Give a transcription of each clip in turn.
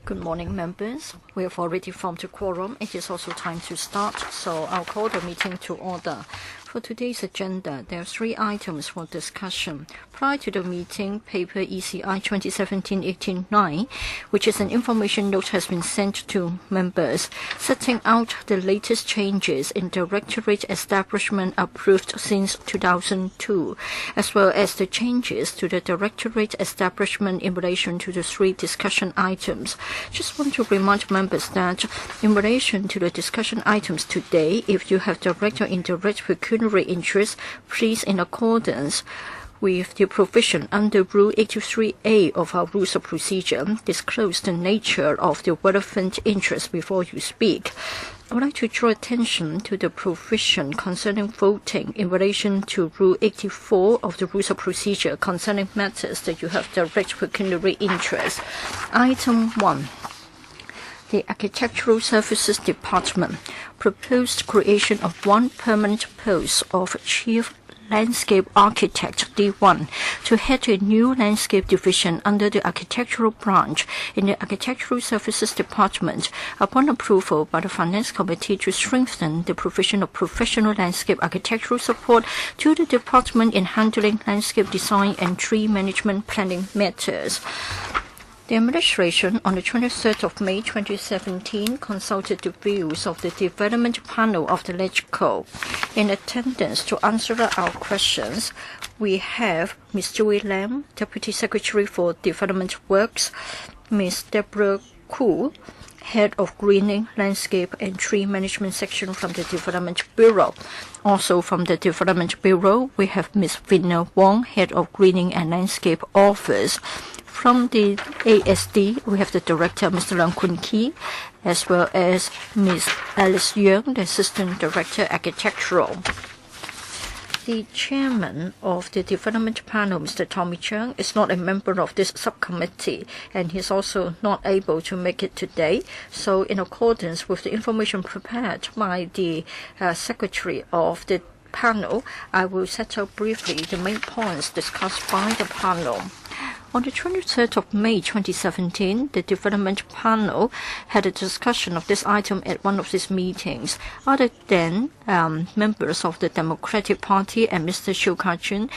Good morning, members. We have already formed a quorum. It is also time to start, so I'll call the meeting to order. For today's agenda, there are 3 items for discussion. Prior to the meeting, paper ECI 2017-18-9, which is an information note, has been sent to members, setting out the latest changes in directorate establishment approved since 2002, as well as the changes to the directorate establishment in relation to the 3 discussion items. Just want to remind members that in relation to the discussion items today, if you have direct or indirect pecuniary interest, please, in accordance with the provision under Rule 83A of our Rules of Procedure, disclose the nature of the relevant interest before you speak. I would like to draw attention to the provision concerning voting in relation to Rule 84 of the Rules of Procedure concerning matters that you have direct pecuniary interest. Item 1. The Architectural Services Department proposed creation of 1 permanent post of Chief Landscape Architect D1 to head a new landscape division under the architectural branch in the Architectural Services Department upon approval by the Finance Committee to strengthen the provision of professional landscape architectural support to the department in handling landscape design and tree management planning matters. The administration on the 23rd of May 2017 consulted the views of the development panel of the LegCo. In attendance to answer our questions, we have Ms. Joey Lam, Deputy Secretary for Development Works, Ms. Deborah Koo, Head of Greening, Landscape and Tree Management Section from the Development Bureau. Also from the Development Bureau, we have Ms. Vina Wong, Head of Greening and Landscape Office. From the ASD, we have the Director, Mr. Leung Kun Ki, as well as Ms. Alice Yeung, the Assistant Director, Architectural. The Chairman of the Development Panel, Mr. Tommy Cheung, is not a member of this subcommittee, and he's also not able to make it today. So in accordance with the information prepared by the Secretary of the panel, I will set out briefly the main points discussed by the panel. On the 23rd of May 2017, the Development Panel had a discussion of this item at one of these meetings. Other than members of the Democratic Party and Mr. Shiu Ka-chun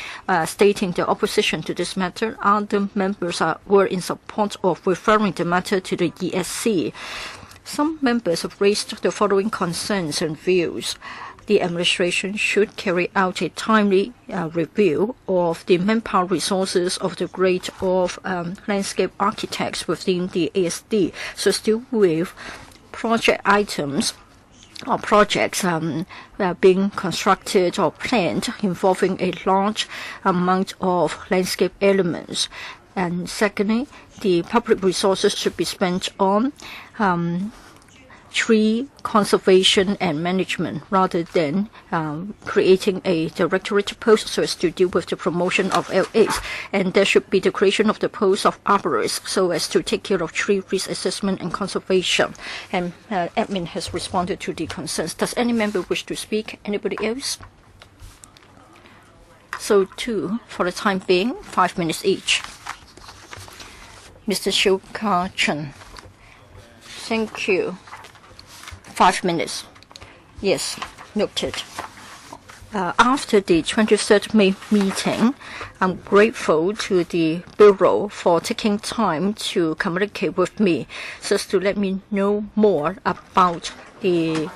stating their opposition to this matter, other members were in support of referring the matter to the ESC. Some members have raised the following concerns and views. The administration should carry out a timely review of the manpower resources of the grade of landscape architects within the ASD. So still with project items or projects being constructed or planned involving a large amount of landscape elements. And secondly, the public resources should be spent on tree conservation and management rather than creating a directorate post so as to deal with the promotion of LAs. And there should be the creation of the post of arborists so as to take care of tree risk assessment and conservation. And admin has responded to the concerns. Does any member wish to speak? Anybody else? So 2, for the time being, 5 minutes each. Mr. Shiu Ka-chun. Thank you. 5 minutes. Yes, noted. After the 23rd May meeting, I'm grateful to the Bureau for taking time to communicate with me so as to let me know more about the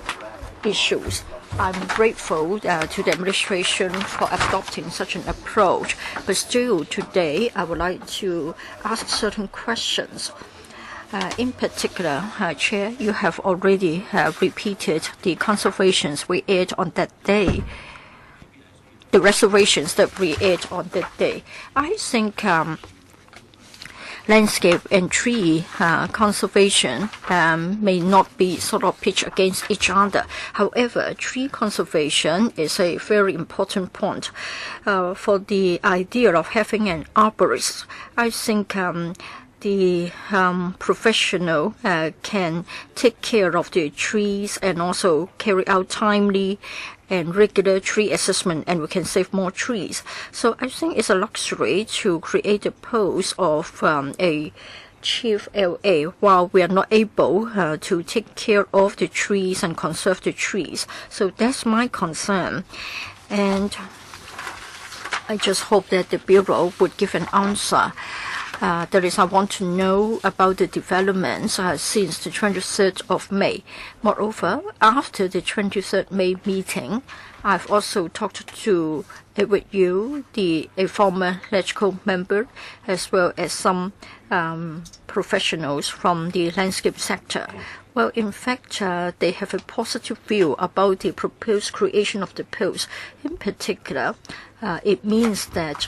issues. I'm grateful to the administration for adopting such an approach, but still today I would like to ask certain questions. In particular, Chair, you have already repeated the conservations we aired on that day, the reservations that we aired on that day. I think landscape and tree conservation may not be sort of pitched against each other. However, tree conservation is a very important point. For the idea of having an arborist, I think the professional can take care of the trees and also carry out timely and regular tree assessment, and we can save more trees. So I think it's a luxury to create a post of a Chief LA while we are not able to take care of the trees and conserve the trees. So that's my concern. And I just hope that the Bureau would give an answer. That is, I want to know about the developments since the 23rd of May. Moreover, after the 23rd May meeting, I've also talked to Edward Yu, a former LegCo member, as well as some professionals from the landscape sector. Well, in fact, they have a positive view about the proposed creation of the post. In particular, it means that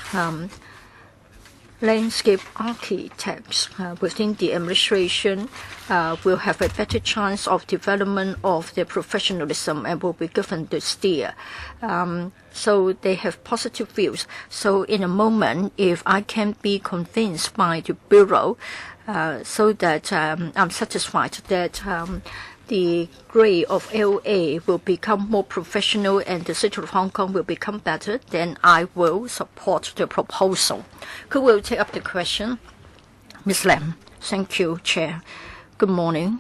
landscape architects within the administration will have a better chance of development of their professionalism and will be given the steer. So they have positive views. So in a moment, if I can be convinced by the Bureau so that I'm satisfied that the grade of LA will become more professional and the city of Hong Kong will become better, then I will support the proposal. Could we take up the question? Ms. Lam. Thank you, Chair. Good morning,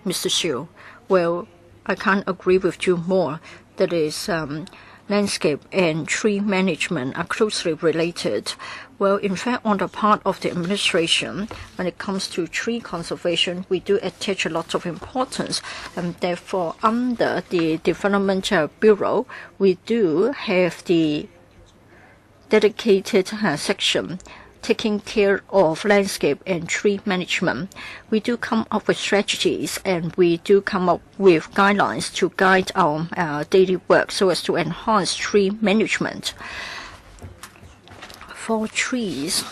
Mr. Xu. Well, I can't agree with you more. That is, landscape and tree management are closely related. Well, in fact, on the part of the administration, when it comes to tree conservation, we do attach a lot of importance. And therefore, under the Development Bureau, we do have the dedicated section taking care of landscape and tree management. We do come up with strategies and we do come up with guidelines to guide our daily work so as to enhance tree management. For trees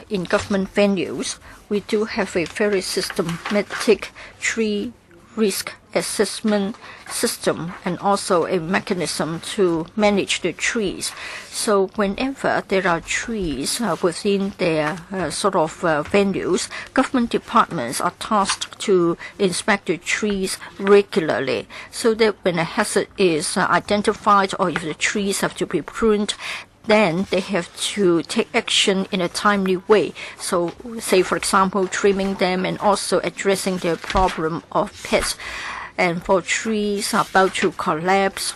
in government venues, we do have a very systematic tree risk assessment system and also a mechanism to manage the trees. So whenever there are trees within their venues, government departments are tasked to inspect the trees regularly so that when a hazard is identified or if the trees have to be pruned, then they have to take action in a timely way. So, say, for example, trimming them and also addressing their problem of pests. And for trees about to collapse,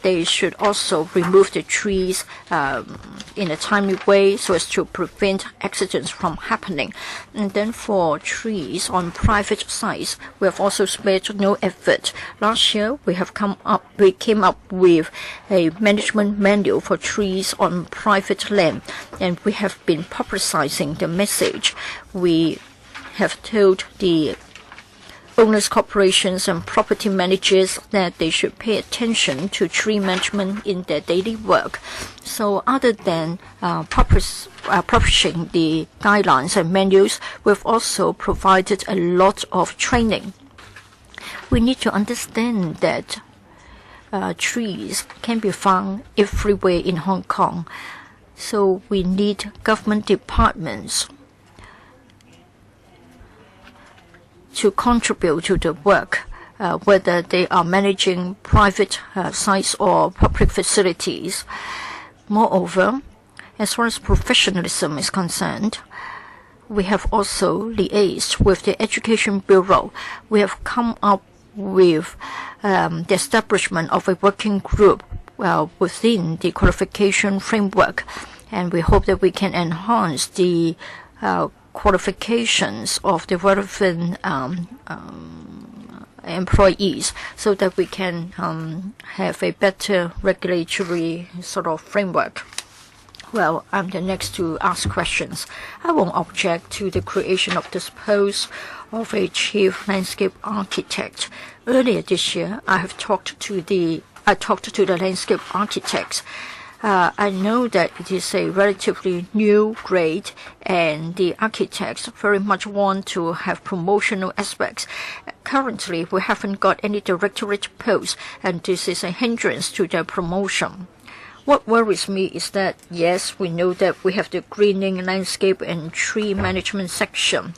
they should also remove the trees in a timely way so as to prevent accidents from happening. And then for trees on private sites, we have also spared no effort. Last year, we came up with a management manual for trees on private land, and we have been publicizing the message. We have told the owners, corporations, and property managers that they should pay attention to tree management in their daily work. So other than publishing the guidelines and manuals, we've also provided a lot of training. We need to understand that trees can be found everywhere in Hong Kong. So we need government departments to contribute to the work, whether they are managing private sites or public facilities. Moreover, as far as professionalism is concerned, we have also liaised with the Education Bureau. We have come up with the establishment of a working group within the qualification framework, and we hope that we can enhance the qualifications of the relevant employees so that we can have a better regulatory framework. Well, I'm the next to ask questions. I won't object to the creation of this post of a chief landscape architect. Earlier this year, I talked to the landscape architects. I know that it is a relatively new grade and the architects very much want to have promotional aspects. Currently, we haven't got any directorate posts, and this is a hindrance to their promotion. What worries me is that, yes, we know that we have the greening, landscape and tree management section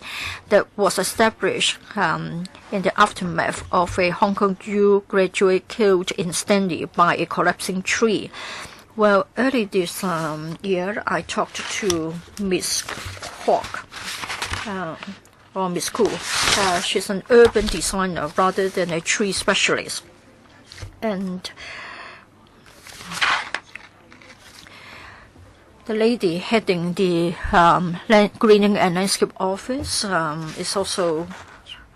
that was established in the aftermath of a Hong Kong U graduate killed instantly by a collapsing tree. Well, early this year, I talked to Ms. Kwok, or Miss Koo. She's an urban designer rather than a tree specialist. And the lady heading the Greening and Landscape Office is also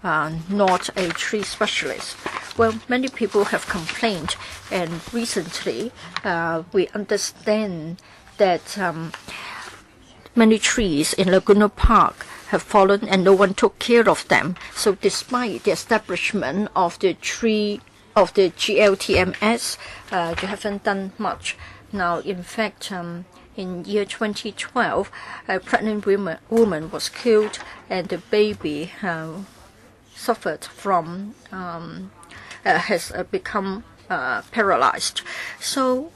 not a tree specialist. Well, many people have complained, and recently we understand that many trees in Laguna Park have fallen and no one took care of them. So despite the establishment of the GLTMS, you haven't done much. Now, in fact, in year 2012, a pregnant woman was killed and the baby suffered from, has become paralyzed. So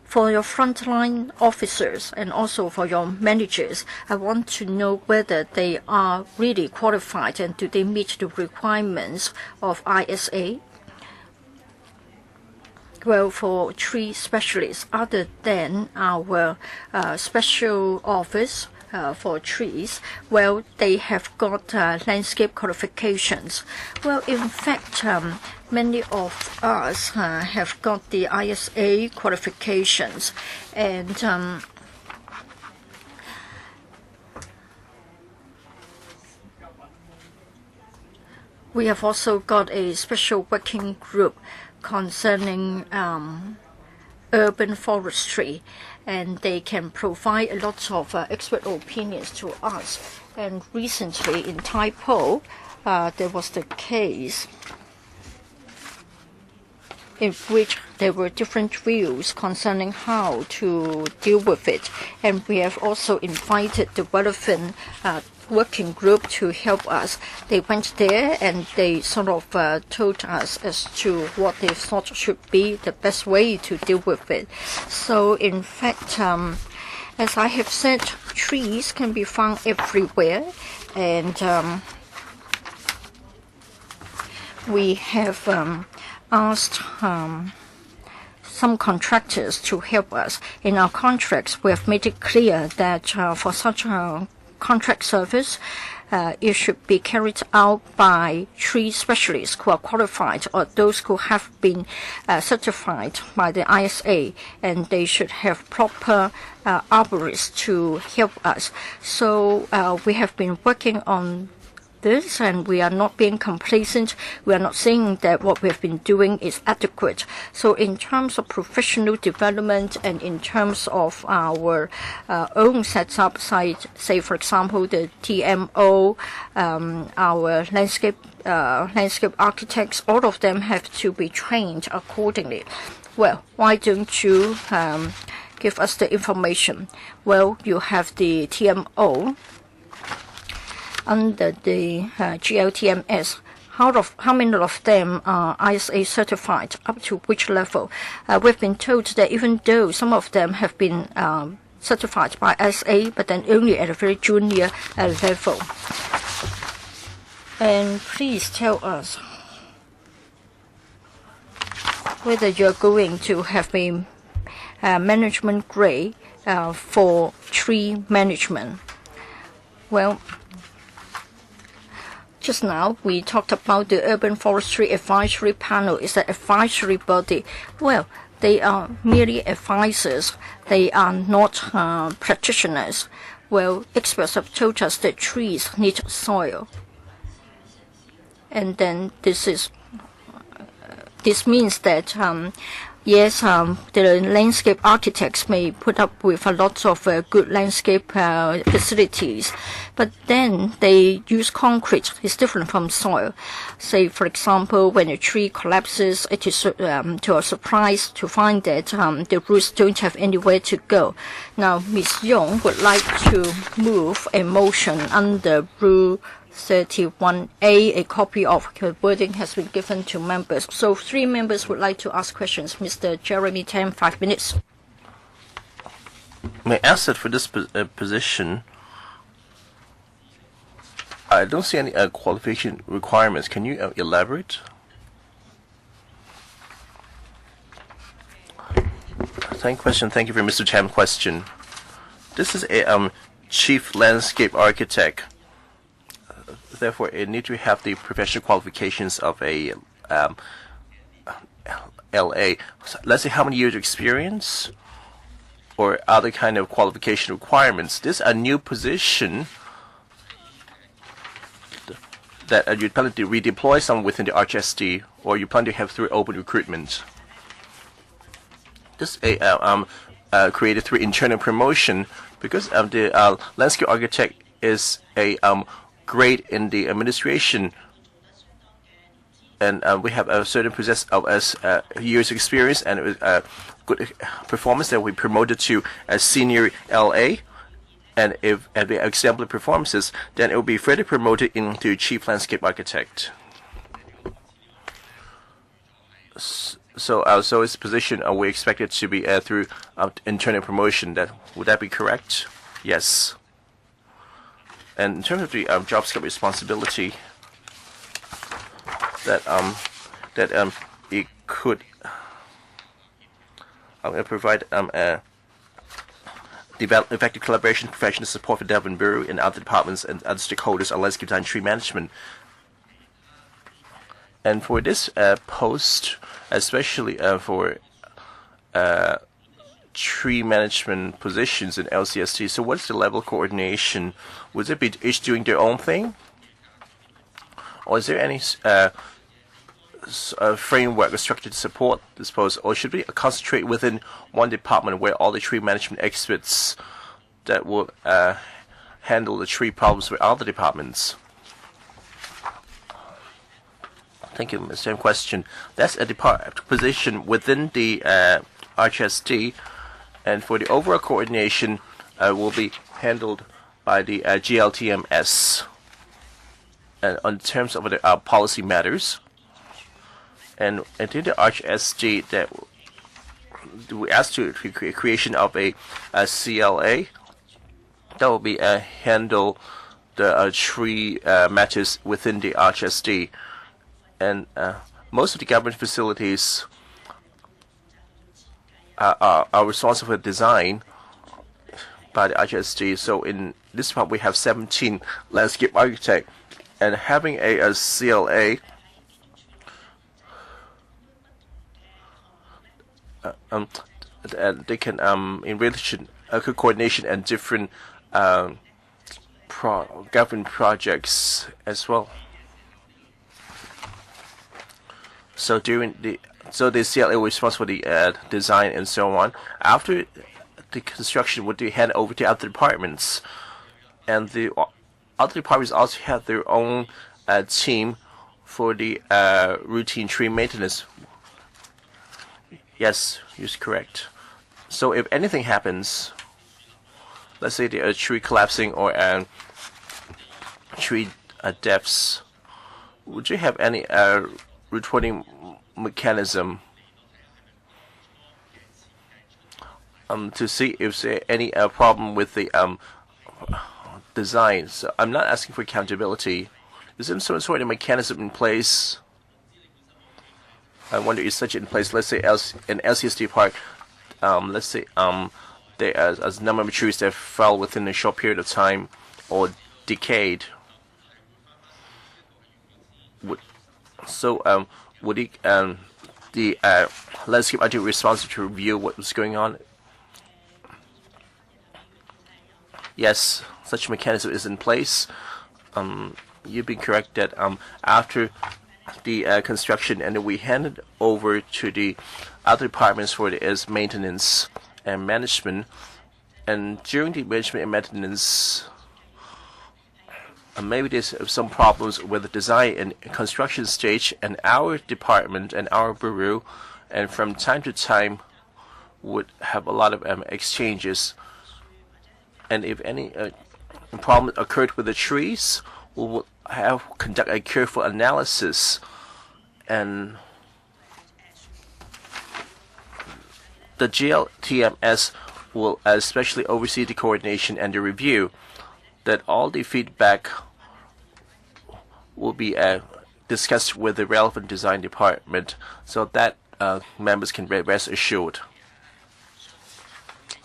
for your frontline officers and also for your managers, I want to know whether they are really qualified and do they meet the requirements of ISA. Well, for tree specialists, other than our special office for trees, well, they have got landscape qualifications. Well, in fact, many of us have got the ISA qualifications, and we have also got a special working group concerning urban forestry, and they can provide a lot of expert opinions to us. And recently in Tai Po, there was the case in which there were different views concerning how to deal with it. And we have also invited the relevant working group to help us. They went there and they sort of told us as to what they thought should be the best way to deal with it. So in fact, as I have said, trees can be found everywhere, and we have asked some contractors to help us. In our contracts, we have made it clear that for such a contract service, it should be carried out by tree specialists who are qualified or those who have been certified by the ISA, and they should have proper arborists to help us. So we have been working on this, and we are not being complacent. We are not saying that what we have been doing is adequate. So in terms of professional development and in terms of our own setup, say for example the TMO, our landscape architects, all of them have to be trained accordingly. Well, why don't you give us the information? Well, you have the TMO under the GLTMS. How many of them are ISA certified? Up to which level? We've been told that even though some of them have been certified by ISA, but then only at a very junior level. And please tell us whether you're going to have a management grade for tree management. Well, just now, we talked about the Urban Forestry Advisory Panel. It's an advisory body. Well, they are merely advisors. They are not practitioners. Well, experts have told us that trees need soil. And then this means that yes, the landscape architects may put up with a lot of good landscape facilities, but then they use concrete. It's different from soil. Say, for example, when a tree collapses, it is to a surprise to find that the roots don't have anywhere to go. Now, Ms. Yong would like to move a motion under Rule 31A. A copy of her wording has been given to members. So 3 members would like to ask questions. Mr. Jeremy Tam, 5 minutes. May I ask that for this position, I don't see any qualification requirements. Can you elaborate? Thank you for Mr. Cham's question. This is a chief landscape architect. Therefore, it needs to have the professional qualifications of a LA. So let's say how many years of experience or other kind of qualification requirements. This is a new position that you plan to redeploy someone within the RHSD, or you plan to have through open recruitment. This is created through internal promotion because the landscape architect is a grade in the administration, and we have a certain possess of years experience and good performance that we promoted to a senior LA. And if at the exemplary performances, then it will be further promoted into chief landscape architect. So its position we expect it to be through internal promotion. Would that be correct? Yes. And in terms of the job scope responsibility, that it could provide develop effective collaboration, professional support for Development Bureau and other departments and other stakeholders on landscape design tree management. And for this post, especially for tree management positions in LCST, so what's the level of coordination? Would it be each doing their own thing? Or is there any framework or structure to support this post, or should we concentrate within one department where all the tree management experts that will handle the tree problems with other departments? Thank you. Same question. That's a position within the RHSD, and for the overall coordination will be handled by the GLTMS. And in terms of the policy matters. And in the RHSD, that we asked to creation of a CLA that will be handle the tree matters within the RHSD, and most of the government facilities are responsible for design by the RHSD. So in this part, we have 17 landscape architects, and having a CLA. They can in relation coordination and different government projects as well. So the CLA will be responsible for the design and so on. After the construction, would be handed over to other departments, and the other departments also have their own team for the routine tree maintenance. Yes, you're correct. So if anything happens, let's say the tree collapsing or tree deaths, would you have any reporting mechanism to see if there's any problem with the design? So I'm not asking for accountability. Is there some sort of mechanism in place? I wonder is such in place. Let's say in LCSD Park, let's say there is a number of trees that fell within a short period of time or decayed. Would the landscape architect responsible to review what was going on? Yes, such a mechanism is in place. You've been correct that after the construction, and then we handed over to the other departments for the maintenance and management. And during the management and maintenance, maybe there's some problems with the design and construction stage, and our department and our bureau, and from time to time, would have a lot of exchanges. And if any problem occurred with the trees, we will conduct a careful analysis, and the GLTMS will especially oversee the coordination and the review, that all the feedback will be discussed with the relevant design department, so that members can rest assured.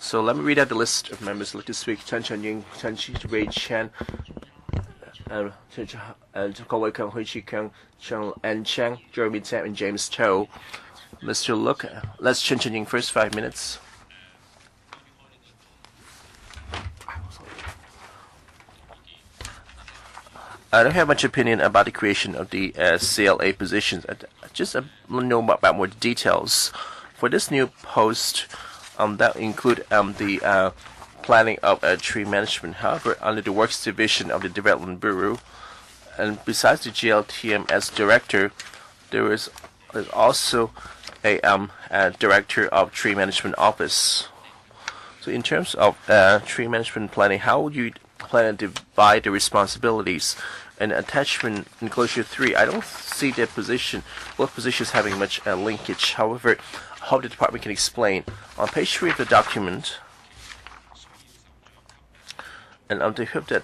So let me read out the list of members who like to speak. Chen Chunying, Chen Chi, Ray Chan, Koh Wai Kang, Hui Chi Kang, Chen Chang, Jeremy Tam, and James Cho. Mr. Look, let's Chen Chunying first 5 minutes. I don't have much opinion about the creation of the CLA positions. I just know about more details. For this new post, that include the planning of tree management. However, under the Works Division of the Development Bureau, and besides the GLTMS director, there's also a director of Tree Management Office. So in terms of tree management planning, how would you plan to divide the responsibilities? And attachment enclosure 3, I don't see that position, both positions having much linkage. However, I hope the department can explain. On page 3 of the document, and on the hope that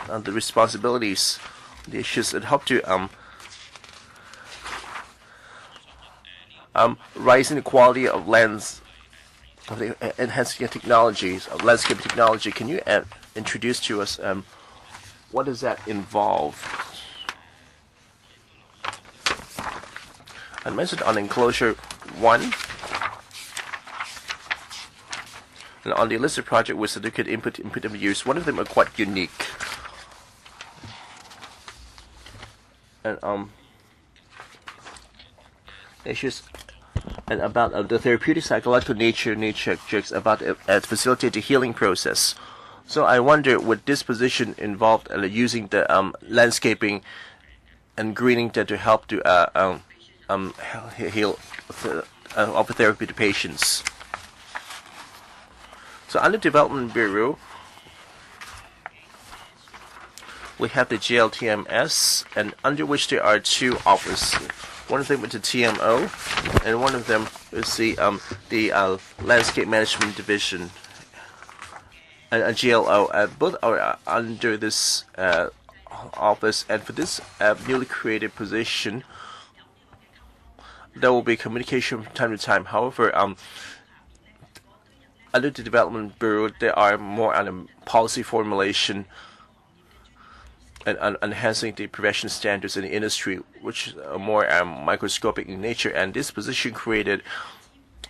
on the responsibilities, the issues, it hope to rising the quality of lands, of the enhancing technologies, of landscape technology. Can you introduce to us what does that involve? I mentioned on enclosure 1 and on the listed project with certificate input of use. One of them are quite unique. And issues and about the therapeutic psychological nature objects about facilitate the healing process. So I wonder, would this position involve using the landscaping and greening to help to heal, offer therapy to patients? So under Development Bureau, we have the GLTMS, and under which there are 2 offices. One of them is the TMO, and one of them is the Landscape Management Division. And GLO, both are under this office, and for this newly created position, there will be communication from time to time. However, under the Development Bureau, there are more on policy formulation and enhancing the prevention standards in the industry, which are more microscopic in nature. And this position created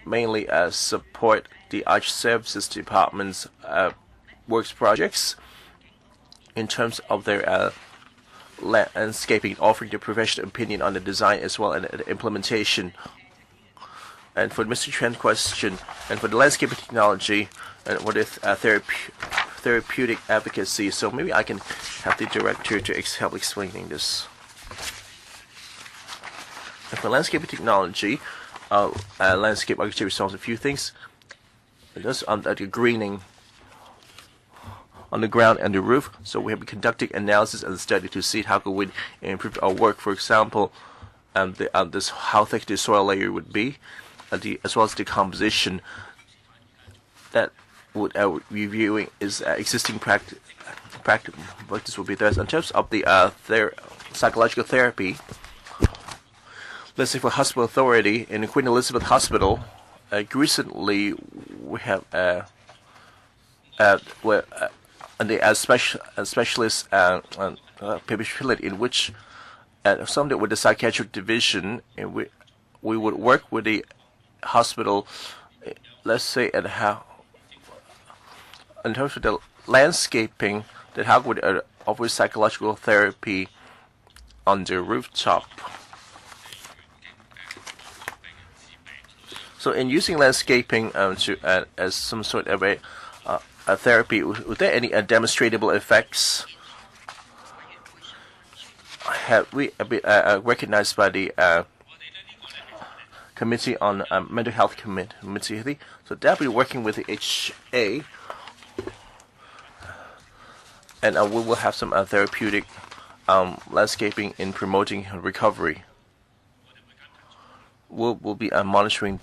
mainly support the Arch Services Department's works projects in terms of their landscaping, offering the professional opinion on the design as well and the implementation. And for Mr. Chen's question, and for the landscaping technology, and what is therapeutic advocacy, so maybe I can have the director to help explaining this. And for landscaping technology, landscape architecture solves a few things. It does on the greening on the ground and the roof. So we have been conducting analysis and study to see how could we improve our work. For example, this how thick the soil layer would be, as well as the composition. That would reviewing is existing practice. This will be there. In terms of the psychological therapy, let's say for hospital authority in Queen Elizabeth Hospital, recently we have the specialist facility in which something with the psychiatric division, and we would work with the hospital, let's say, and how in terms of the landscaping, that how would offer psychological therapy on the rooftop. So in using landscaping as some sort of a therapy, were there any demonstrable effects? Have we been recognized by the Committee on Mental Health Committee? So they'll be working with the HA, and we will have some therapeutic landscaping in promoting recovery. We'll be monitoring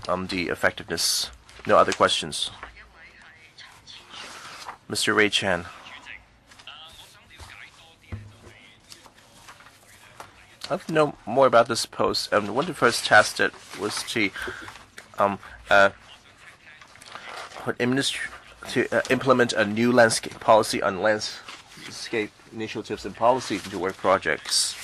the effectiveness. No other questions. Mr. Ray Chan. I'd like to know more about this post. One of the first tasks that was to implement a new landscape policy on landscape initiatives and policy into work projects.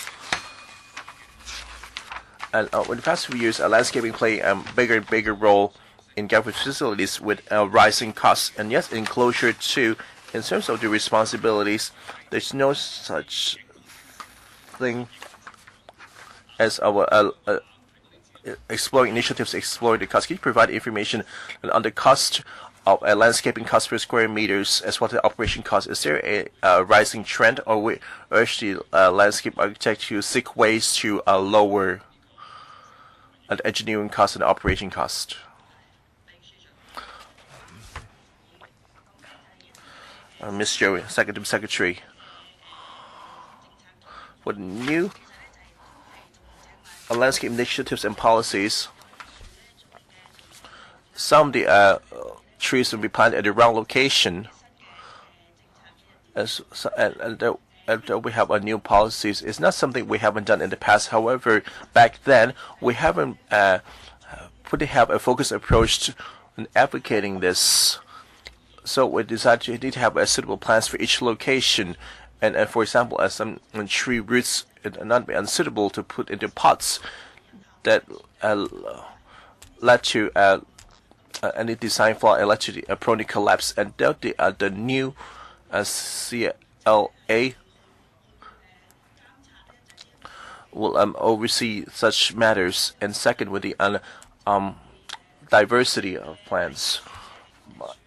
And in the past few years, landscaping played a bigger and bigger role in government facilities with rising costs. And yes, enclosure too. In terms of the responsibilities, there's no such thing as our exploring initiatives, exploring the cost. Can you provide information on the cost of landscaping cost per square meters as well as the operation cost? Is there a rising trend, or we urge the landscape architect to seek ways to lower the engineering cost and operation cost? Ms. Joey, Executive Secretary, for the new landscape initiatives and policies, some of the trees will be planted at the wrong location. And we have new policies. It's not something we haven't done in the past. However, back then we haven't have a focused approach in advocating this. So we decided to need to have suitable plans for each location. And for example, as some tree roots are not unsuitable to put into pots, that led to any design flaw and led to the prone to collapse. And the new CLA will oversee such matters. And second, with the diversity of plants.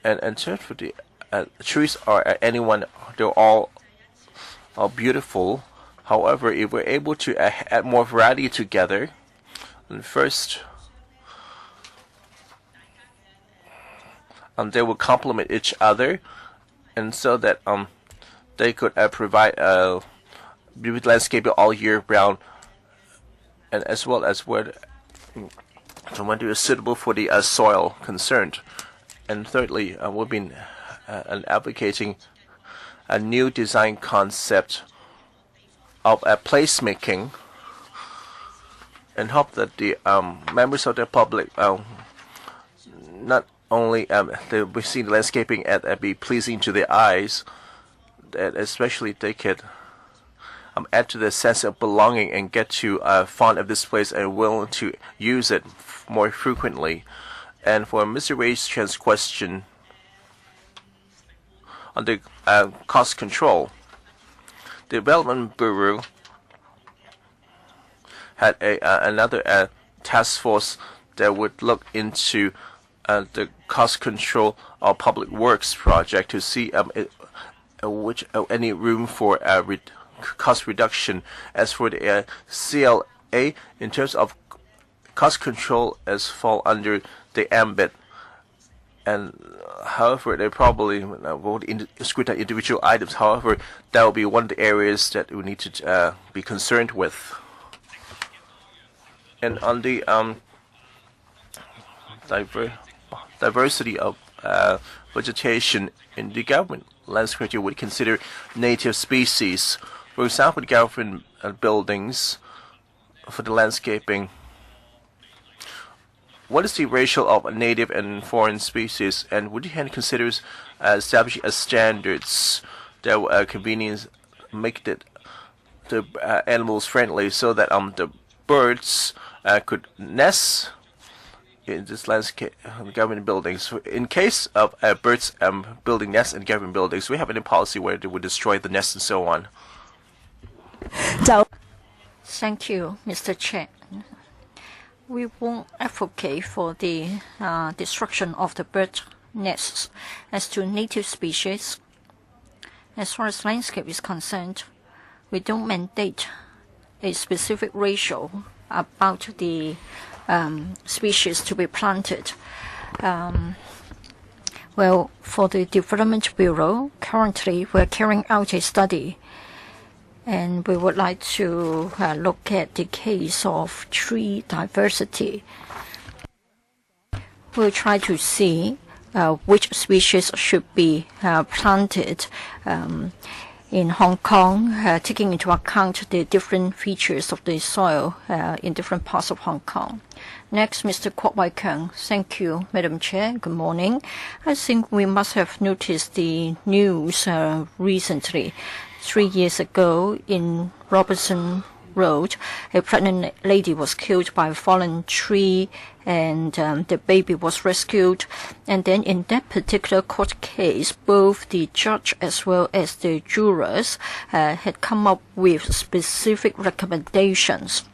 And third, for the trees are they're all beautiful. However, if we're able to add more variety together, and first, they will complement each other, and so that they could provide vivid landscaping all year round, and as well as when it is suitable for the soil concerned. And thirdly, we've been advocating a new design concept of placemaking, and hope that the members of the public not only they will see the landscaping be pleasing to their eyes, that especially they could add to the sense of belonging and get to fond of this place and willing to use it more frequently. And for Mr. Wei Chen's question on the cost control, the Development Bureau had another task force that would look into the cost control of public works project to see any room for cost reduction. As for the CLA, in terms of cost control, as fall under the ambit, and however they probably won't scrutinize individual items. However, that will be one of the areas that we need to be concerned with. And on the diversity of vegetation in the government landscape, you would consider native species. For example, the government buildings for the landscaping. What is the ratio of native and foreign species, and would you consider establishing standards that will make the animals friendly, so that the birds could nest in this landscape government buildings? In case of birds building nests in government buildings, we have any policy where they would destroy the nests and so on? Thank you, Mr. Chair. We won't advocate for the destruction of the bird nests. As to native species, as far as landscape is concerned, we don't mandate a specific ratio about the species to be planted. Well, for the Development Bureau, currently we're carrying out a study, and we would like to look at the case of tree diversity. We'll try to see which species should be planted in Hong Kong, taking into account the different features of the soil in different parts of Hong Kong. Next, Mr. Kwok Wai Keung. Thank you, Madam Chair. Good morning. I think we must have noticed the news recently. 3 years ago in Robertson Road, a pregnant lady was killed by a fallen tree, and the baby was rescued. And then in that particular court case, both the judge as well as the jurors had come up with specific recommendations.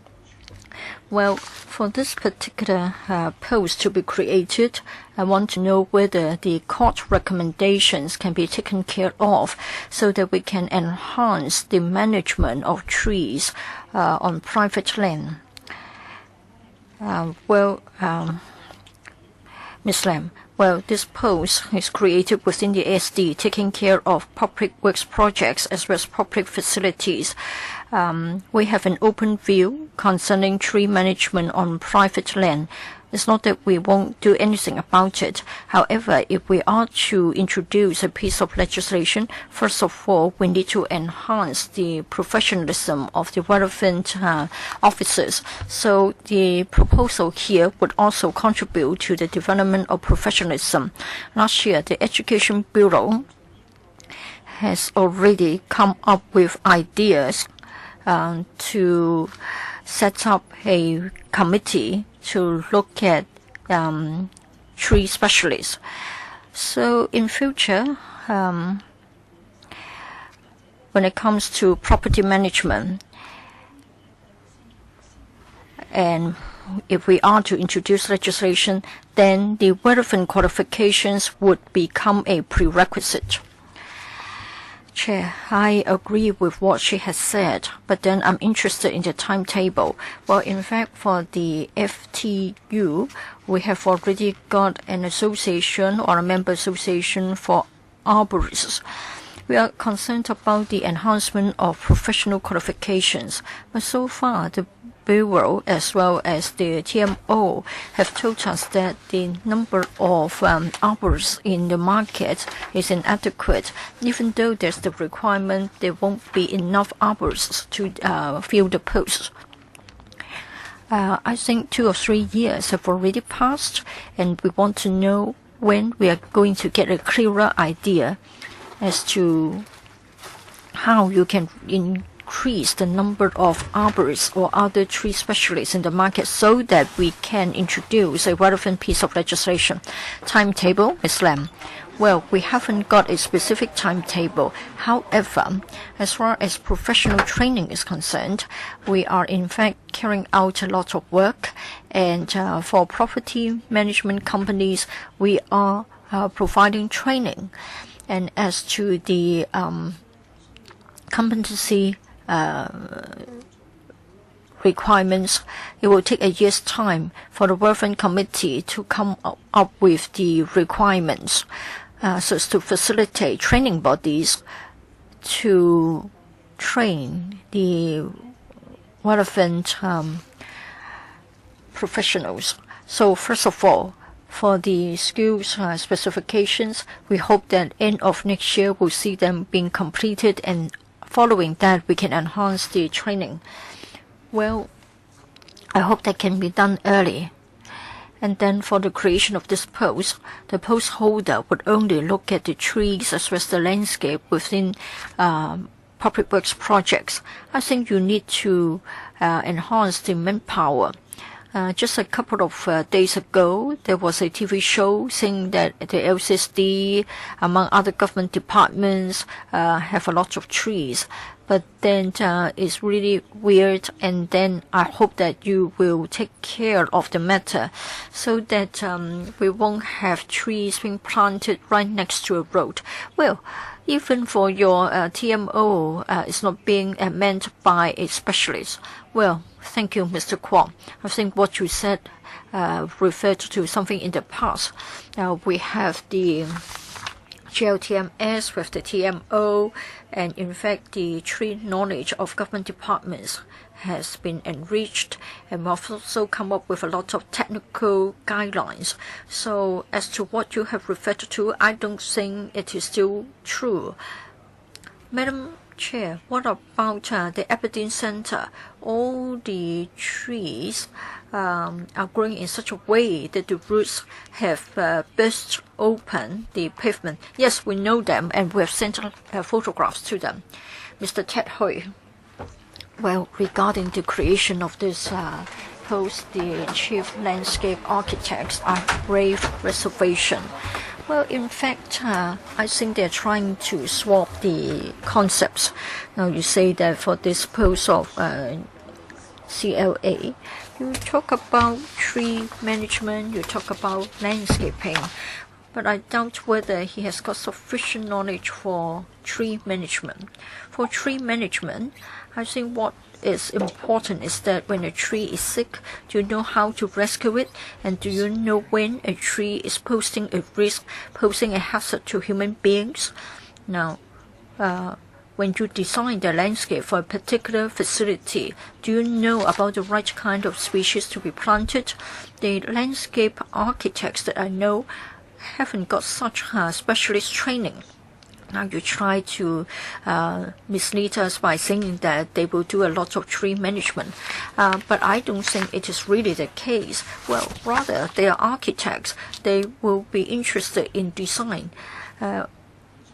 Well, for this particular post to be created, I want to know whether the court recommendations can be taken care of so that we can enhance the management of trees on private land. Ms. Lam, well, this post is created within the SD, taking care of public works projects as well as public facilities. We have an open view concerning tree management on private land. It's not that we won't do anything about it. However, if we are to introduce a piece of legislation, first of all, we need to enhance the professionalism of the relevant officers. So the proposal here would also contribute to the development of professionalism. Last year, the Education Bureau has already come up with ideas to set up a committee to look at tree specialists. So in future, when it comes to property management, and if we are to introduce legislation, then the relevant qualifications would become a prerequisite. Chair, I agree with what she has said, but then I'm interested in the timetable. Well, in fact, for the FTU, we have already got an association or a member association for arborists. We are concerned about the enhancement of professional qualifications, but so far the Bureau as well as the TMO have told us that the number of arborists in the market is inadequate. Even though there's the requirement, there won't be enough arborists to fill the posts. I think 2 or 3 years have already passed, and we want to know when we are going to get a clearer idea as to how you can increase the number of arborists or other tree specialists in the market so that we can introduce a relevant piece of legislation. Timetable, Ms. Lam. Well, we haven't got a specific timetable. However, as far as professional training is concerned, we are in fact carrying out a lot of work. And for property management companies, we are providing training. And as to the competency requirements, it will take a year's time for the relevant committee to come up with the requirements so as to facilitate training bodies to train the relevant professionals. So first of all, for the skills specifications, we hope that end of next year we'll see them being completed, and following that we can enhance the training. Well, I hope that can be done early. And then for the creation of this post, the post holder would only look at the trees as well as the landscape within public works projects. I think you need to enhance the manpower. Just a couple of days ago, there was a TV show saying that the LCSD, among other government departments, have a lot of trees. But then it's really weird, and then I hope that you will take care of the matter so that we won't have trees being planted right next to a road. Well, even for your TMO, it's not being meant by a specialist. Well, thank you, Mr. Kwok. I think what you said referred to something in the past. We have the GLTMS with the TMO, and in fact the tree knowledge of government departments has been enriched, and we've also come up with a lot of technical guidelines. So as to what you have referred to, I don't think it is still true. Madam Chair, what about the Aberdeen Centre? All the trees are growing in such a way that the roots have burst open the pavement. Yes, we know them, and we have sent photographs to them. Mr. Ted Hui. Well, regarding the creation of this post, the chief landscape architects are brave reservation. Well, in fact, I think they're trying to swap the concepts. Now, you say that for this post of CLA, you talk about tree management, you talk about landscaping, but I doubt whether he has got sufficient knowledge for tree management. For tree management, I think what is important is that when a tree is sick, do you know how to rescue it? And do you know when a tree is posing a risk, posing a hazard to human beings? Now, when you design the landscape for a particular facility, do you know about the right kind of species to be planted? The landscape architects that I know haven't got such specialist training. Now you try to mislead us by saying that they will do a lot of tree management, but I don't think it is really the case. Well, rather they are architects. They will be interested in design.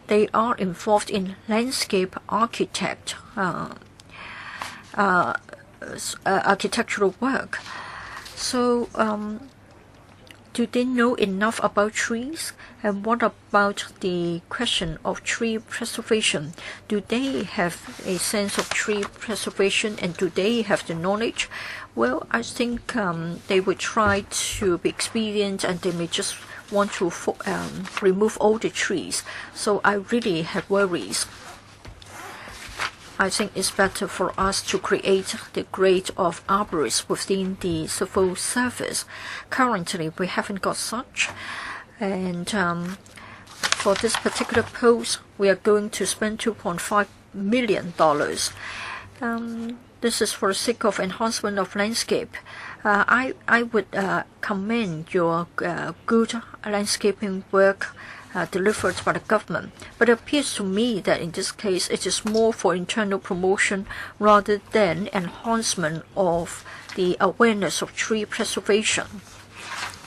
They are involved in landscape architectural work. So do they know enough about trees? And what about the question of tree preservation? Do they have a sense of tree preservation, and do they have the knowledge? Well, I think they would try to be experienced, and they may just want to remove all the trees. So I really have worries. I think it's better for us to create the grade of arborists within the civil service. Currently, we haven't got such. And for this particular post, we are going to spend $2.5 million. This is for the sake of enhancement of landscape. I would commend your good landscaping work delivered by the government. But it appears to me that in this case it is more for internal promotion rather than enhancement of the awareness of tree preservation.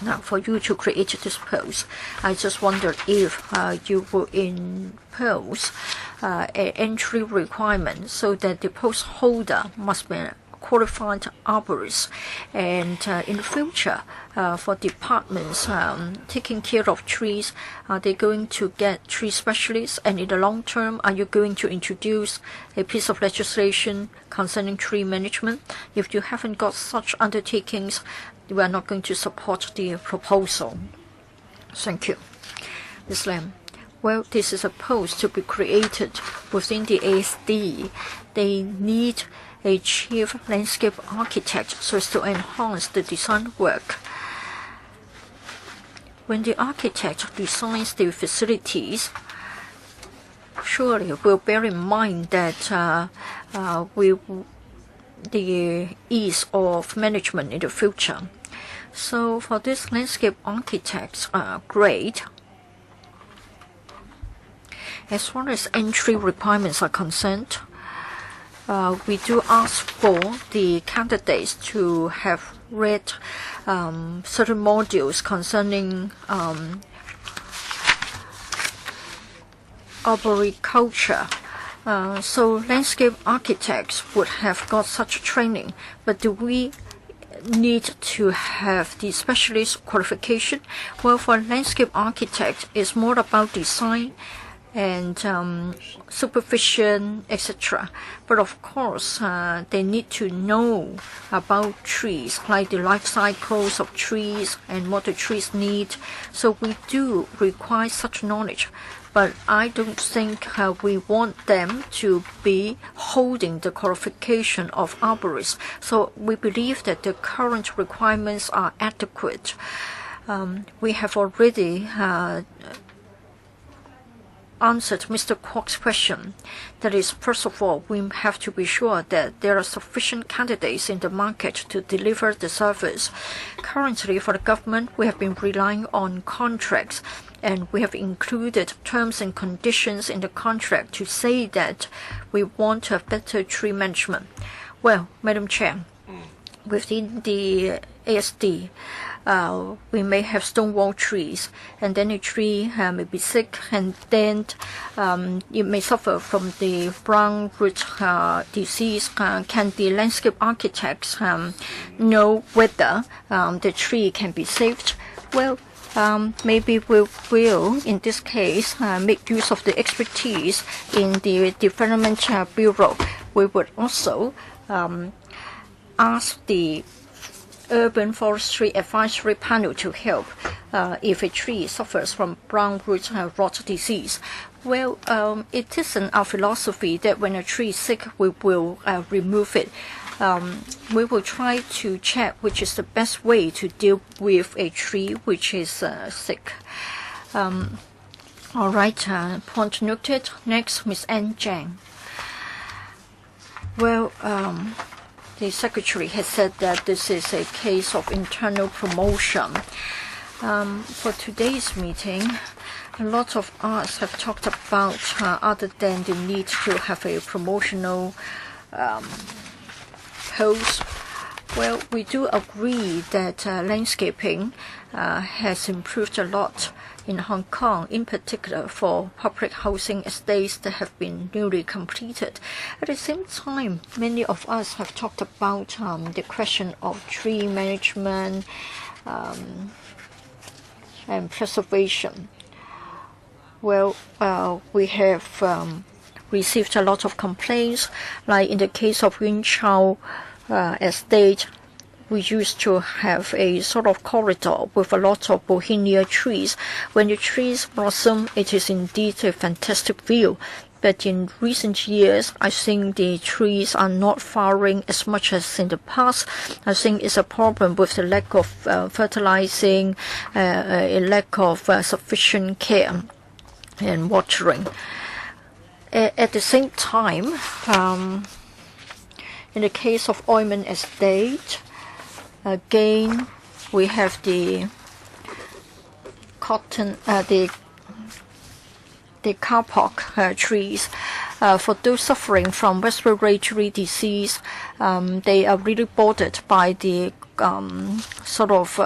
Now, for you to create this post, I just wondered if you will impose an entry requirement so that the post holder must be qualified arborists, and in the future for departments taking care of trees, are they going to get tree specialists? And in the long term, are you going to introduce a piece of legislation concerning tree management? If you haven't got such undertakings, we are not going to support the proposal. Thank you. Ms. Lam. Well, this is a post to be created within the ASD. They need a chief landscape architect so as to enhance the design work. When the architect designs the facilities, surely will bear in mind that the ease of management in the future. So for this landscape architect's grade, as far as entry requirements are concerned, we do ask for the candidates to have read certain modules concerning arboriculture. So landscape architects would have got such training, but do we need to have the specialist qualification? Well, for landscape architect, it's more about design and supervision, etc. But of course, they need to know about trees, like the life cycles of trees and what the trees need. So we do require such knowledge. But I don't think we want them to be holding the qualification of arborists. So we believe that the current requirements are adequate. We have already answered Mr. Kwok's question. That is, first of all, we have to be sure that there are sufficient candidates in the market to deliver the service. Currently, for the government, we have been relying on contracts, and we have included terms and conditions in the contract to say that we want to have better tree management. Well, Madam Chair, within the ASD, we may have stone wall trees, and then a tree may be sick, and then it may suffer from the brown root disease. Can the landscape architects know whether the tree can be saved? Well, maybe we will, in this case, make use of the expertise in the Development Bureau. We would also ask the Urban Forestry Advisory Panel to help if a tree suffers from brown root rot disease. Well, it isn't our philosophy that when a tree is sick, we will remove it. We will try to check which is the best way to deal with a tree which is sick. All right, point noted. Next, Ms. Ann Jang. Well, the Secretary has said that this is a case of internal promotion. For today's meeting, a lot of us have talked about other than the need to have a promotional post. Well, we do agree that landscaping has improved a lot in Hong Kong, in particular for public housing estates that have been newly completed. At the same time, many of us have talked about the question of tree management and preservation. Well, we have received a lot of complaints, like in the case of Yun Chao estate. We used to have a sort of corridor with a lot of bohenia trees. When the trees blossom, it is indeed a fantastic view. But in recent years, I think the trees are not flowering as much as in the past. I think it's a problem with the lack of fertilizing, a lack of sufficient care and watering. At the same time, in the case of Oilman Estate, again, we have the cotton, the kapok trees. For those suffering from respiratory disease, they are really bothered by the sort of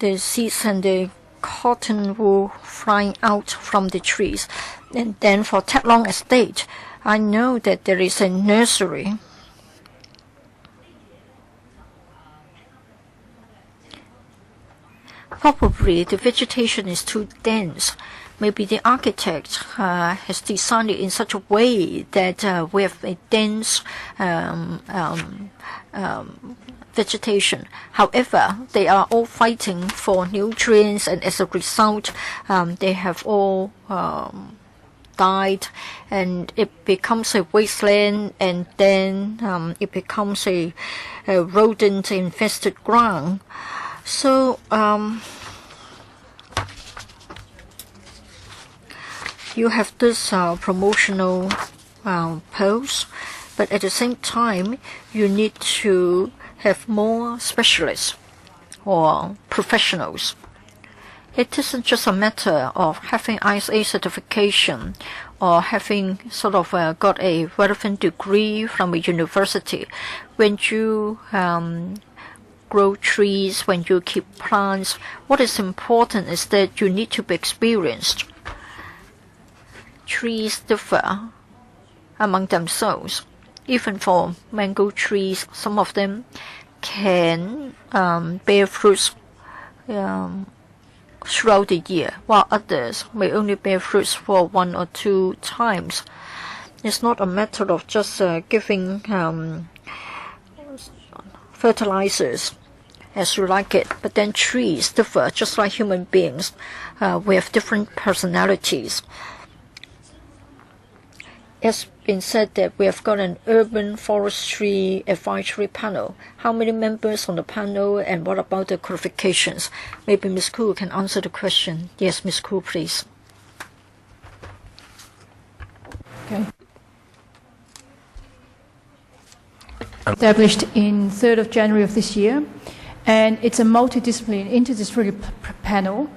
the seeds and the cotton wool flying out from the trees. And then for Tat Long Estate, I know that there is a nursery Probably the vegetation is too dense. Maybe the architect has designed it in such a way that we have a dense vegetation. However, they are all fighting for nutrients, and as a result, they have all died, and it becomes a wasteland, and then it becomes a rodent-infested ground. So you have this promotional post, but at the same time, you need to have more specialists or professionals. It isn't just a matter of having ISA certification or having sort of got a relevant degree from a university. When you grow trees, when you keep plants, what is important is that you need to be experienced. Trees differ among themselves. Even for mango trees, some of them can bear fruits throughout the year, while others may only bear fruits for 1 or 2 times. It's not a matter of just giving fertilizers as you like it, but then trees differ just like human beings. We have different personalities. It's been said that we have got an urban forestry advisory panel. How many members on the panel, and what about the qualifications? Maybe Ms. Koo can answer the question. Yes, Ms. Koo, please. Established in 3rd of January of this year, and it's a multidisciplinary, interdisciplinary panel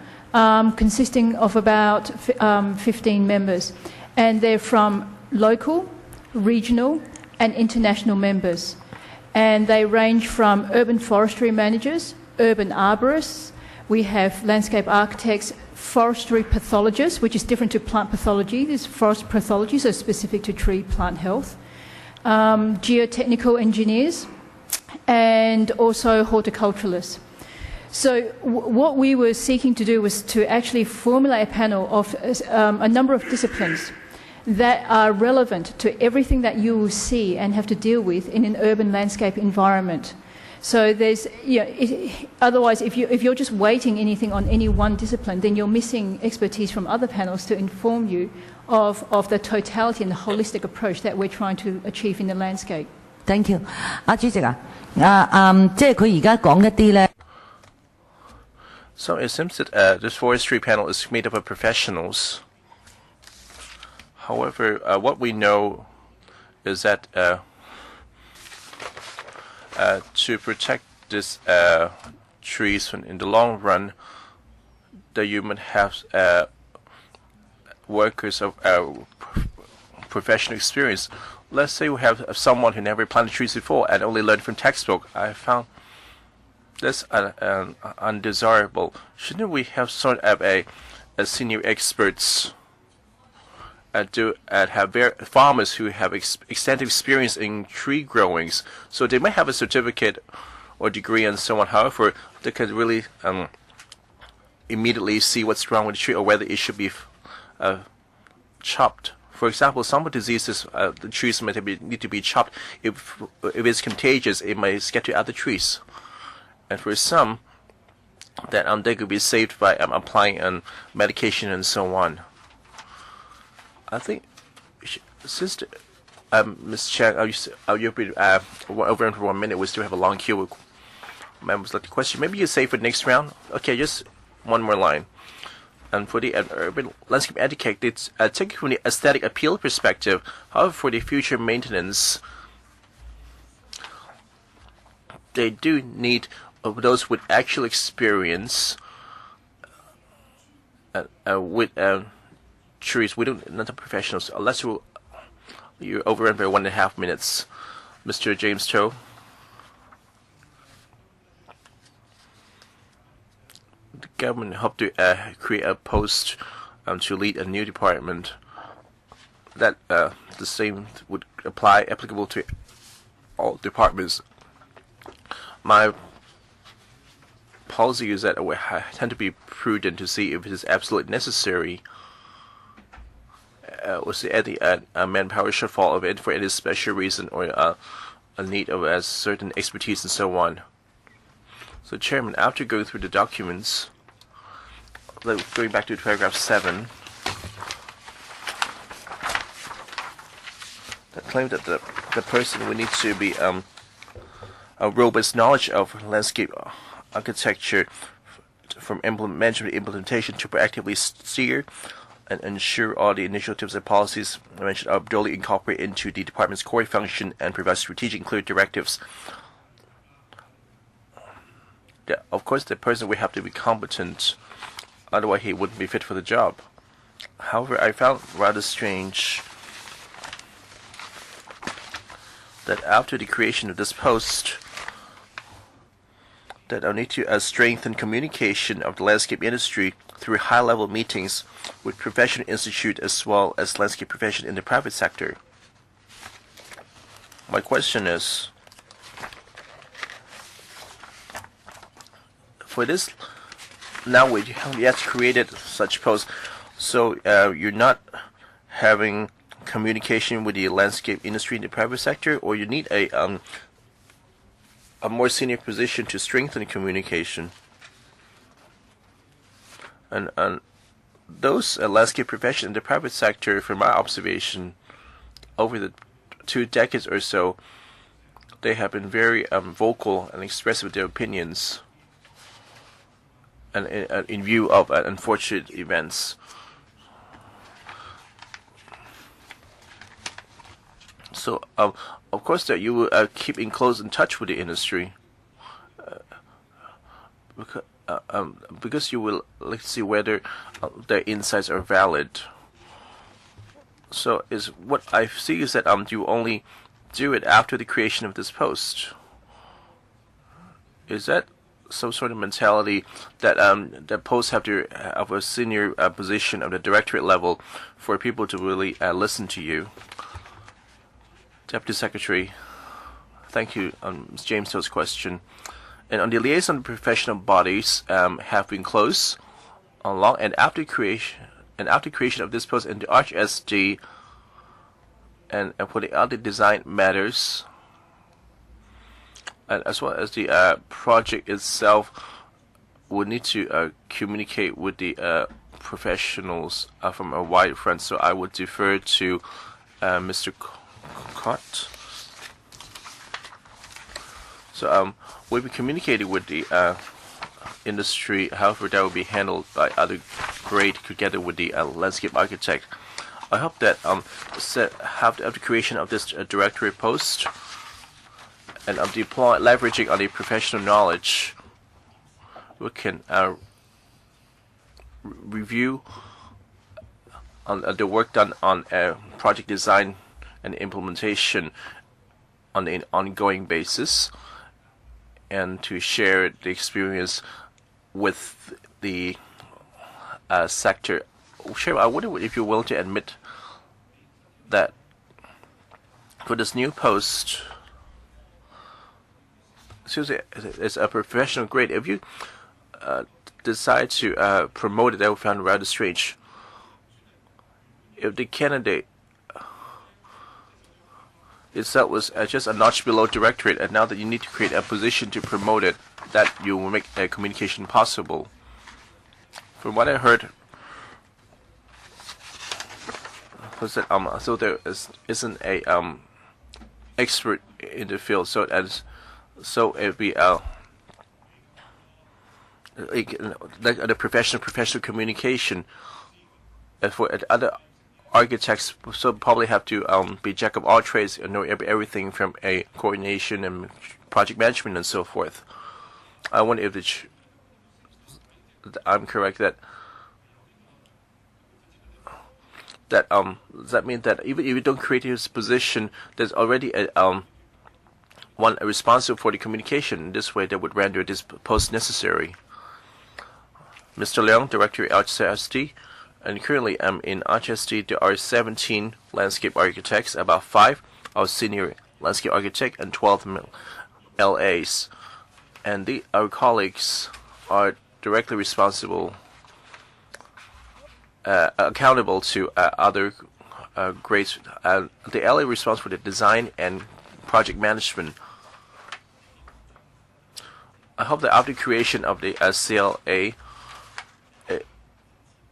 consisting of about 15 members, and they're from local, regional and international members, and they range from urban forestry managers, urban arborists, we have landscape architects, forestry pathologists, which is different to plant pathology. There's forest pathology, so specific to tree plant health, geotechnical engineers, and also horticulturalists. So what we were seeking to do was to actually formulate a panel of a number of disciplines that are relevant to everything that you will see and have to deal with in an urban landscape environment. So there's, otherwise, if you're just weighting anything on any one discipline, then you're missing expertise from other panels to inform you of the totality and the holistic approach that we're trying to achieve in the landscape. Thank you. 主席啊，即係佢而家講一啲咧。So it seems that this forestry panel is made up of professionals. However, what we know is that to protect these trees in the long run, that you might have workers of professional experience. Let's say we have someone who never planted trees before and only learned from textbook. I found this undesirable. Shouldn't we have sort of a senior experts have farmers who have extensive experience in tree growings, so they might have a certificate or degree and so on. However, they could really immediately see what's wrong with the tree or whether it should be chopped. For example, some diseases, the trees might need to be chopped. If it's contagious, it might get to other trees. And for some, that they could be saved by applying medication and so on. I think, since Ms. Chang, you've been over for 1 minute. We still have a long queue with members like the question. Maybe you say for the next round. Okay, just one more line. And for the urban landscape etiquette, it's taken from the aesthetic appeal perspective. However, for the future maintenance, they do need those with actual experience with trees. We don't, not the professionals. Unless you're overrun by 1.5 minutes, Mr. James Cho. The government hoped to create a post to lead a new department. That the same would applicable to all departments. My policy is that I tend to be prudent to see if it is absolutely necessary. Was there any manpower shortfall of it for any special reason or a need of a certain expertise and so on. So, Chairman, after going through the documents, going back to paragraph 7, that claimed that the person would need to be a robust knowledge of landscape architecture from management implementation to proactively steer and ensure all the initiatives and policies mentioned are duly incorporated into the department's core function and provide strategic and clear directives. Of course, the person would have to be competent, otherwise he wouldn't be fit for the job. However, I found rather strange that after the creation of this post, that I need to strengthen communication of the landscape industry through high-level meetings with professional institutes as well as landscape profession in the private sector. My question is, for this, now we have yet created such posts, so you're not having communication with the landscape industry in the private sector, or you need a more senior position to strengthen communication. And those landscape professions in the private sector, from my observation, over the 2 decades or so, they have been very vocal and expressive with their opinions, and in view of unfortunate events. So, of course, that you will keep in close in touch with the industry, because you will see whether their insights are valid. So, what I see is that you only do it after the creation of this post. Is that some sort of mentality that that posts have to have a senior position of the directorate level for people to really listen to you? Deputy Secretary, thank you, Ms. James To's question. And on the liaison, professional bodies have been close, long and after creation of this post in the RHSD, and for the other design matters, and as well as the project itself, would need to communicate with the professionals from a wide front. So I would defer to Mr. Cott. So we'll be communicating with the industry. However, that will be handled by other grade together with the landscape architect. I hope that after the creation of this directory post and leveraging on the professional knowledge, we can review on the work done on project design and implementation on an ongoing basis, and to share the experience with the sector. Chair, I wonder if you're willing to admit that for this new post, seriously, it's a professional grade. If you decide to promote it, that would sound rather strange. If the candidate itself was just a notch below directorate, and now that you need to create a position to promote it, that you will make a communication possible. From what I heard, was that so there isn't a expert in the field, so it'd be like the professional communication. And for other architects, so probably have to be jack of all trades and know everything from a coordination and project management and so forth. I wonder if I'm correct that does that mean that even if you don't create his position, there's already one responsible for the communication? In this way, that would render this post necessary. Mr. Leung, Director of RHSD, and currently in RHSD there are 17 landscape architects, about 5 are senior landscape architect and 12 LAs, and our colleagues are directly responsible, accountable to other grades. The LA responsible for the design and project management. I hope that after creation of the CLA,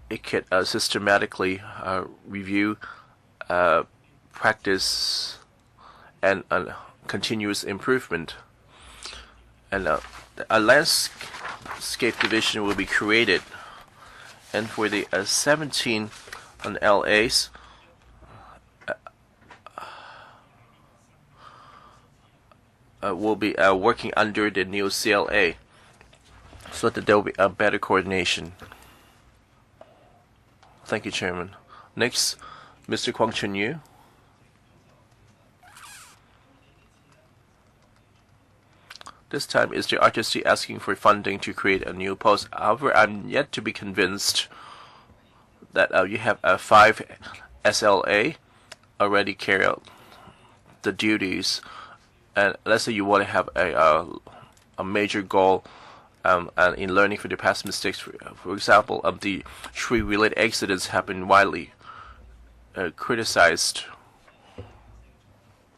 it could systematically review, practice, and continuous improvement. And a landscape division will be created. And for the 17 LAs, will be working under the new CLA, so that there will be a better coordination. Thank you, Chairman. Next, Mr. Kwang Chun Yu. This time is the RHSD asking for funding to create a new post. However, I'm yet to be convinced that you have 5 SLA already carry out the duties, and let's say you want to have a major goal and in learning from the past mistakes. For example, the tree-related accidents have been widely criticized.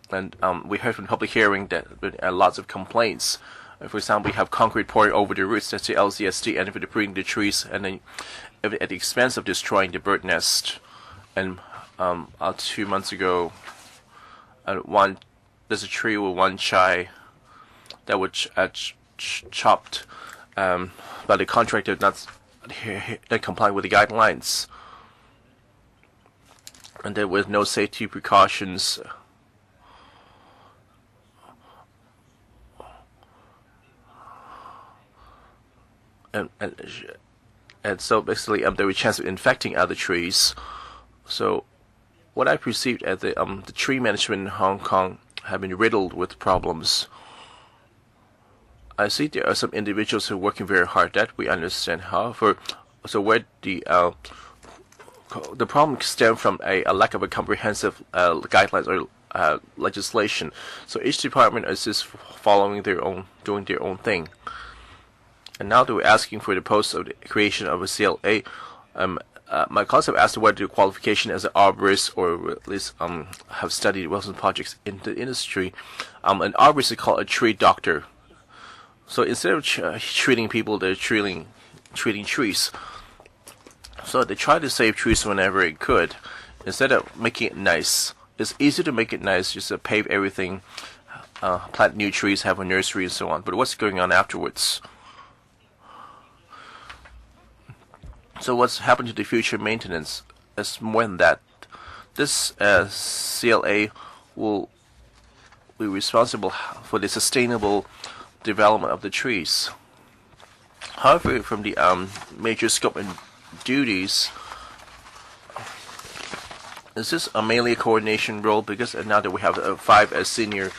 And we heard from the public hearing that there are lots of complaints. For example, we have concrete pouring over the roots, that's the LCSD, and for depleting the trees, and then at the expense of destroying the bird nest. And 2 months ago, there's a tree with one chai that was chopped by the contractor not complying with the guidelines, and there was no safety precautions. and so basically there was a chance of infecting other trees. So what I perceived as the tree management in Hong Kong have been riddled with problems. I see there are some individuals who are working very hard. That we understand. However, so where the problem stems from a lack of a comprehensive guidelines or legislation. So each department is just following their own, doing their own thing. And now that we're asking for the post of the creation of a CLA, my colleagues have asked whether the qualification as an arborist or at least have studied Wilson projects in the industry. An arborist is called a tree doctor. So instead of treating people, they're treating trees. So they try to save trees whenever it could, instead of making it nice. It's easy to make it nice, just to pave everything, plant new trees, have a nursery, and so on. But what's going on afterwards? So what's happened to the future maintenance? It's more than that. This CLA will be responsible for the sustainable development of the trees. However, from the major scope and duties, is this mainly a coordination role? Because now that we have 5 senior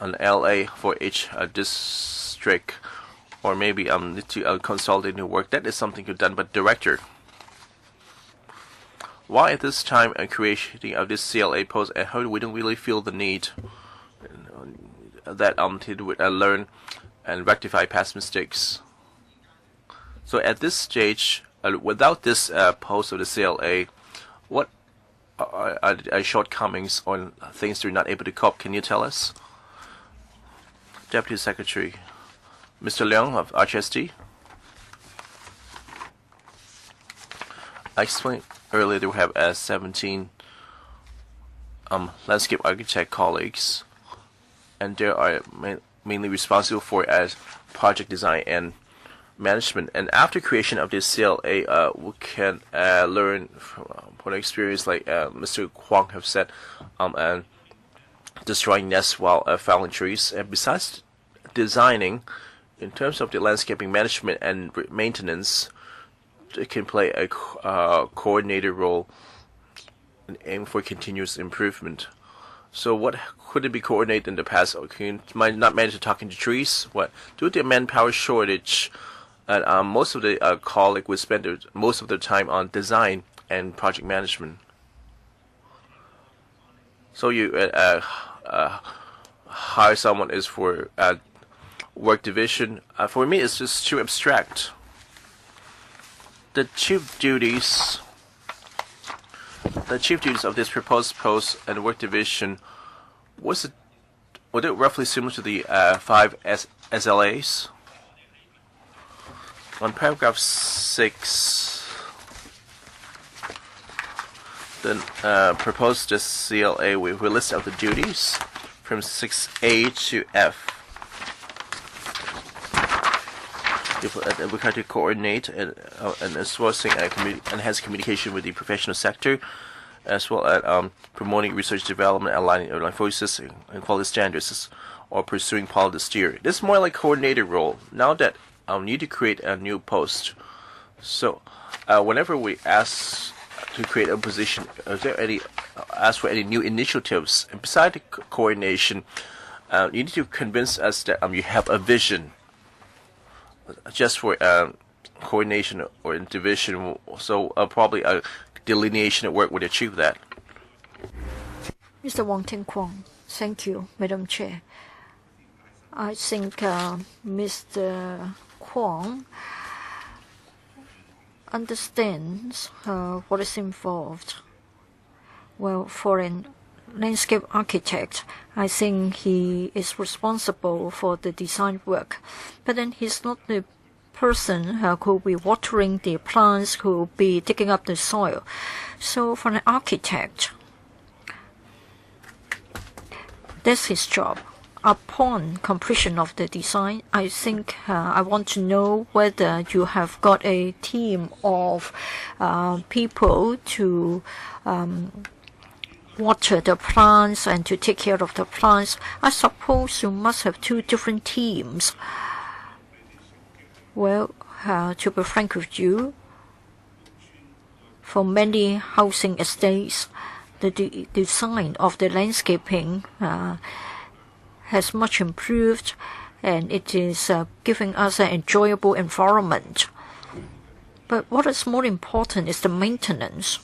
an LA for each district, or maybe need to consolidate new work, that is something done by the director. Why at this time creating of this CLA post, and how we don't really feel the need that to learn and rectify past mistakes? So at this stage, without this post of the CLA, what are shortcomings or things they're not able to cope? Can you tell us? Deputy Secretary, Mr. Leung of RHST. I explained earlier that we have 17 landscape architect colleagues, and they are mainly responsible for project design and management. And after creation of this CLA, we can learn from experience, like Mr. Kwong have said, and destroying nests while felling trees. And besides designing, in terms of the landscaping management and maintenance, it can play a coordinator role and aim for continuous improvement. So what could it be coordinated in the past? Can you not manage to talking to trees? What? Due to the manpower shortage, and most of the colleagues would spend most of their time on design and project management. So you hire someone is for work division. For me, it's just too abstract. The chief duties of this proposed post and work division was it roughly similar to the 5 SLAs? On paragraph 6, the proposed CLA, we list out the duties from 6A to F. We try to coordinate and sourcing enhance communication with the professional sector, as well as promoting research development, aligning focuses and quality standards, or pursuing policy steer. This is more like coordinator role. Now that need to create a new post. So whenever we ask to create a position, is there any ask for any new initiatives? And besides the coordination, you need to convince us that you have a vision. Just for coordination or division, so probably a delineation of work would achieve that. Mr. Wong Ting Kwong, thank you, Madam Chair. I think Mr. Kwong understands what is involved. Well, for an landscape architect, I think he is responsible for the design work, but then he's not the person who will be watering the plants, who will be digging up the soil. So for an architect, that's his job. Upon completion of the design, I think I want to know whether you have got a team of people to water the plants and to take care of the plants. I suppose you must have 2 different teams. Well, to be frank with you, for many housing estates, the design of the landscaping has much improved, and it is giving us an enjoyable environment. But what is more important is the maintenance.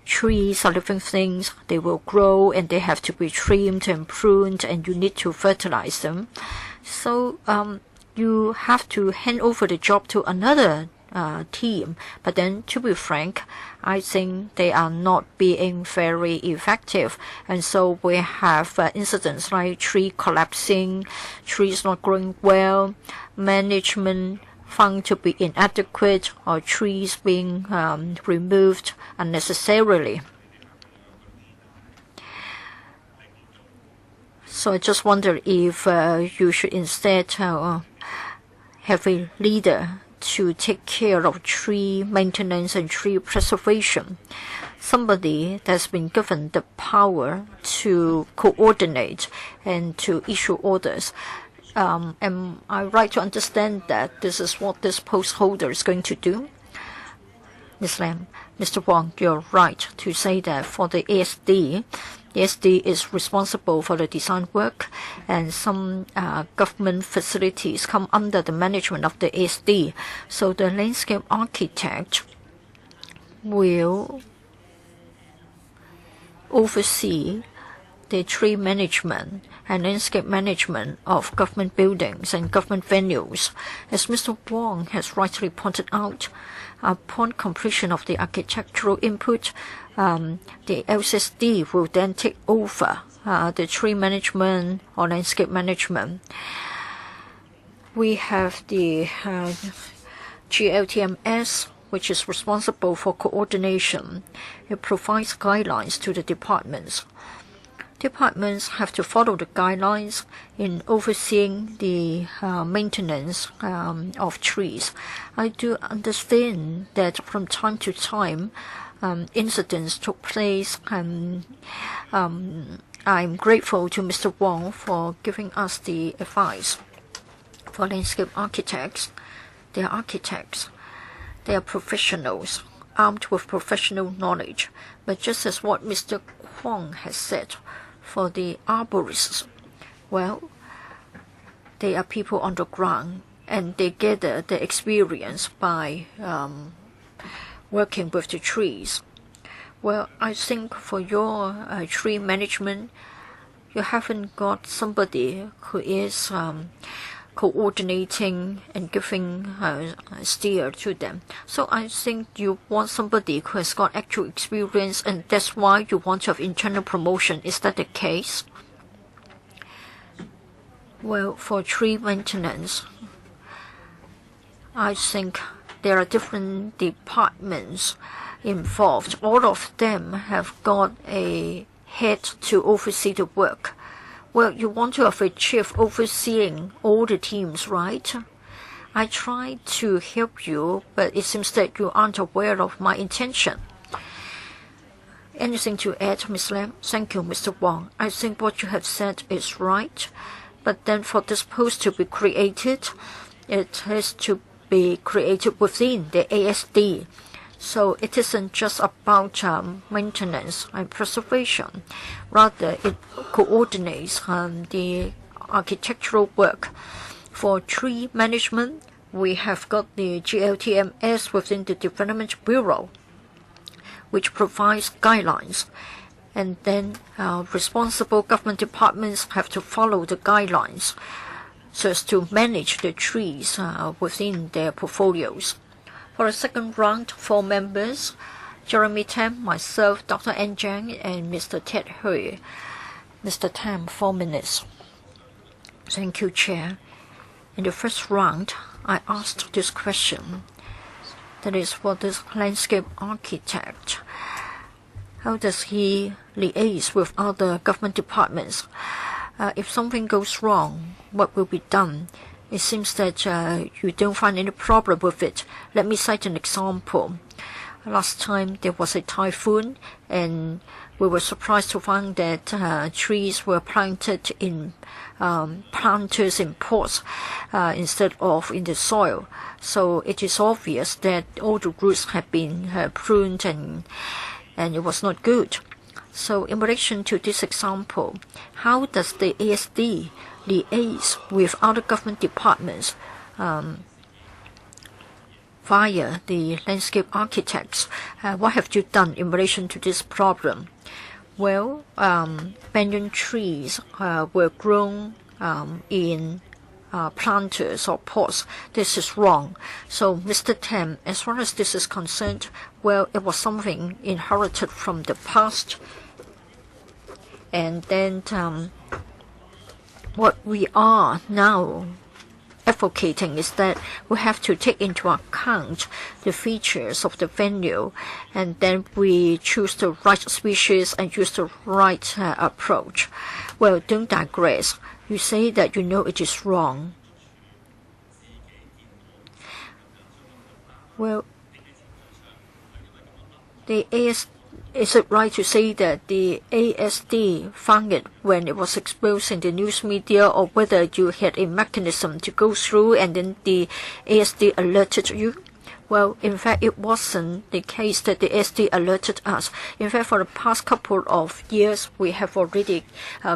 Trees are living things. They will grow and they have to be trimmed and pruned, and you need to fertilize them. So you have to hand over the job to another team. But then, to be frank, I think they are not being very effective. And so we have incidents like tree collapsing, trees not growing well, management found to be inadequate, or trees being removed unnecessarily. So I just wonder if you should instead have a leader to take care of tree maintenance and tree preservation. Somebody that's been given the power to coordinate and to issue orders. Am I right to understand that this is what this post holder is going to do? Ms. Lam, Mr. Wong, you're right to say that for the ASD is responsible for the design work, and some government facilities come under the management of the ASD. So the landscape architect will oversee the tree management and landscape management of government buildings and government venues. As Mr. Wong has rightly pointed out, upon completion of the architectural input, the LSD will then take over the tree management or landscape management. We have the GLTMS, which is responsible for coordination. It provides guidelines to the departments. Departments have to follow the guidelines in overseeing the maintenance of trees. I do understand that from time to time incidents took place, and I'm grateful to Mr. Wong for giving us the advice. For landscape architects, they are architects. They are professionals, armed with professional knowledge. But just as what Mr. Kwong has said, for the arborists, well, they are people on the ground, and they gather the experience by working with the trees. Well, I think for your tree management, you haven't got somebody who is coordinating and giving steer to them. So I think you want somebody who has got actual experience, and that's why you want to have internal promotion. Is that the case? Well, for tree maintenance, I think there are different departments involved. All of them have got a head to oversee the work. Well, you want to have a chief overseeing all the teams, right? I tried to help you, but it seems that you aren't aware of my intention. Anything to add, Ms. Lam? Thank you, Mr. Wong. I think what you have said is right. But then for this post to be created, it has to be created within the ASD. So it isn't just about maintenance and preservation. Rather, it coordinates the architectural work. For tree management, we have got the GLTMS within the Development Bureau, which provides guidelines. And then responsible government departments have to follow the guidelines so as to manage the trees within their portfolios. For a second round, 4 members, Jeremy Tam, myself, Dr. N. Zhang, and Mr. Ted Hui. Mr. Tam, 4 minutes. Thank you, Chair. In the first round, I asked this question. That is, for this landscape architect, how does he liaise with other government departments? If something goes wrong, what will be done? It seems that you don't find any problem with it. Let me cite an example. Last time there was a typhoon, and we were surprised to find that trees were planted in planters in pots instead of in the soil. So it is obvious that all the roots have been pruned and it was not good. So in relation to this example, how does the ASD liaise with other government departments via the landscape architects? What have you done in relation to this problem? Well, banyan trees were grown in planters or pots. This is wrong. So, Mr. Tam, as far as this is concerned, well, it was something inherited from the past. And then what we are now advocating is that we have to take into account the features of the venue, and then we choose the right species and use the right approach. Well, don't digress. You say that you know it is wrong. Well, is it right to say that the ASD found it when it was exposed in the news media, or whether you had a mechanism to go through and then the ASD alerted you? Well, in fact, it wasn't the case that the ASD alerted us. In fact, for the past couple of years, we have already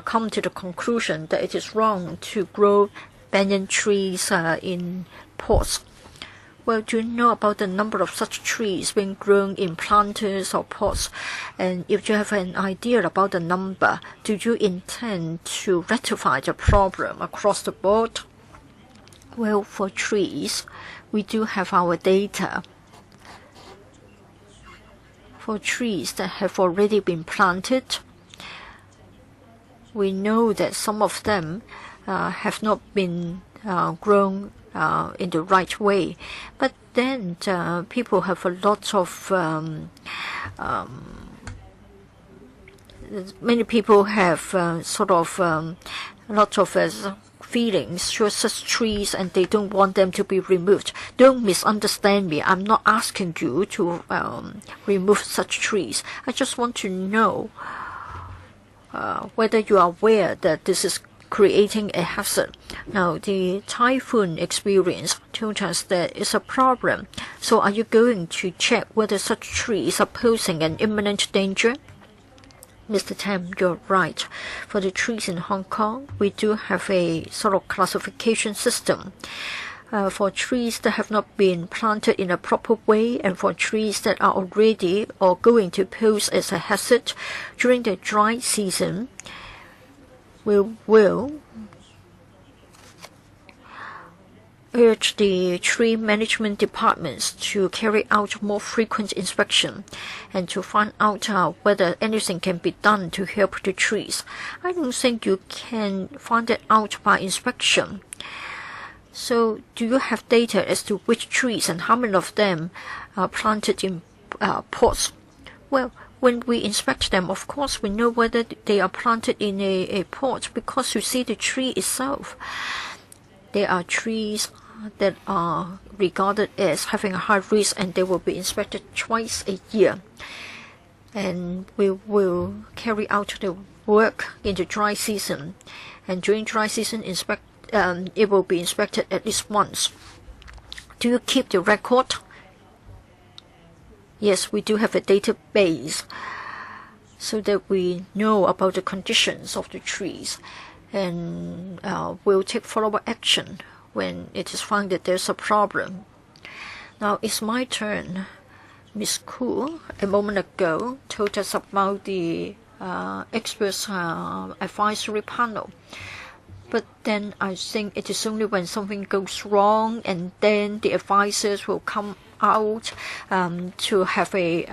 come to the conclusion that it is wrong to grow banyan trees in pots. Well, do you know about the number of such trees being grown in planters or pots? And if you have an idea about the number, do you intend to rectify the problem across the board? Well, for trees, we do have our data. For trees that have already been planted, we know that some of them have not been grown in the right way, but then people have a lot of many people have a lot of feelings towards such trees, and they don't want them to be removed. Don't misunderstand me. I'm not asking you to remove such trees. I just want to know whether you are aware that this is creating a hazard. Now, the typhoon experience told us that it's a problem. So are you going to check whether such trees are posing an imminent danger? Mr. Tam, you're right. For the trees in Hong Kong, we do have a sort of classification system. For trees that have not been planted in a proper way, and for trees that are already or going to pose as a hazard during the dry season, we will urge the tree management departments to carry out more frequent inspection and to find out whether anything can be done to help the trees. I don't think you can find it out by inspection. So, do you have data as to which trees and how many of them are planted in pots? Well, when we inspect them, of course, we know whether they are planted in a pot because you see the tree itself. There are trees that are regarded as having a high risk, and they will be inspected twice a year. And we will carry out the work in the dry season. And during dry season, it will be inspected at least once. Do you keep the record? Yes, we do have a database so that we know about the conditions of the trees, and we'll take follow-up action when it is found that there's a problem. Now it's my turn. Ms. Koo, a moment ago, told us about the experts advisory panel. But then I think it is only when something goes wrong and then the advisors will come out to have a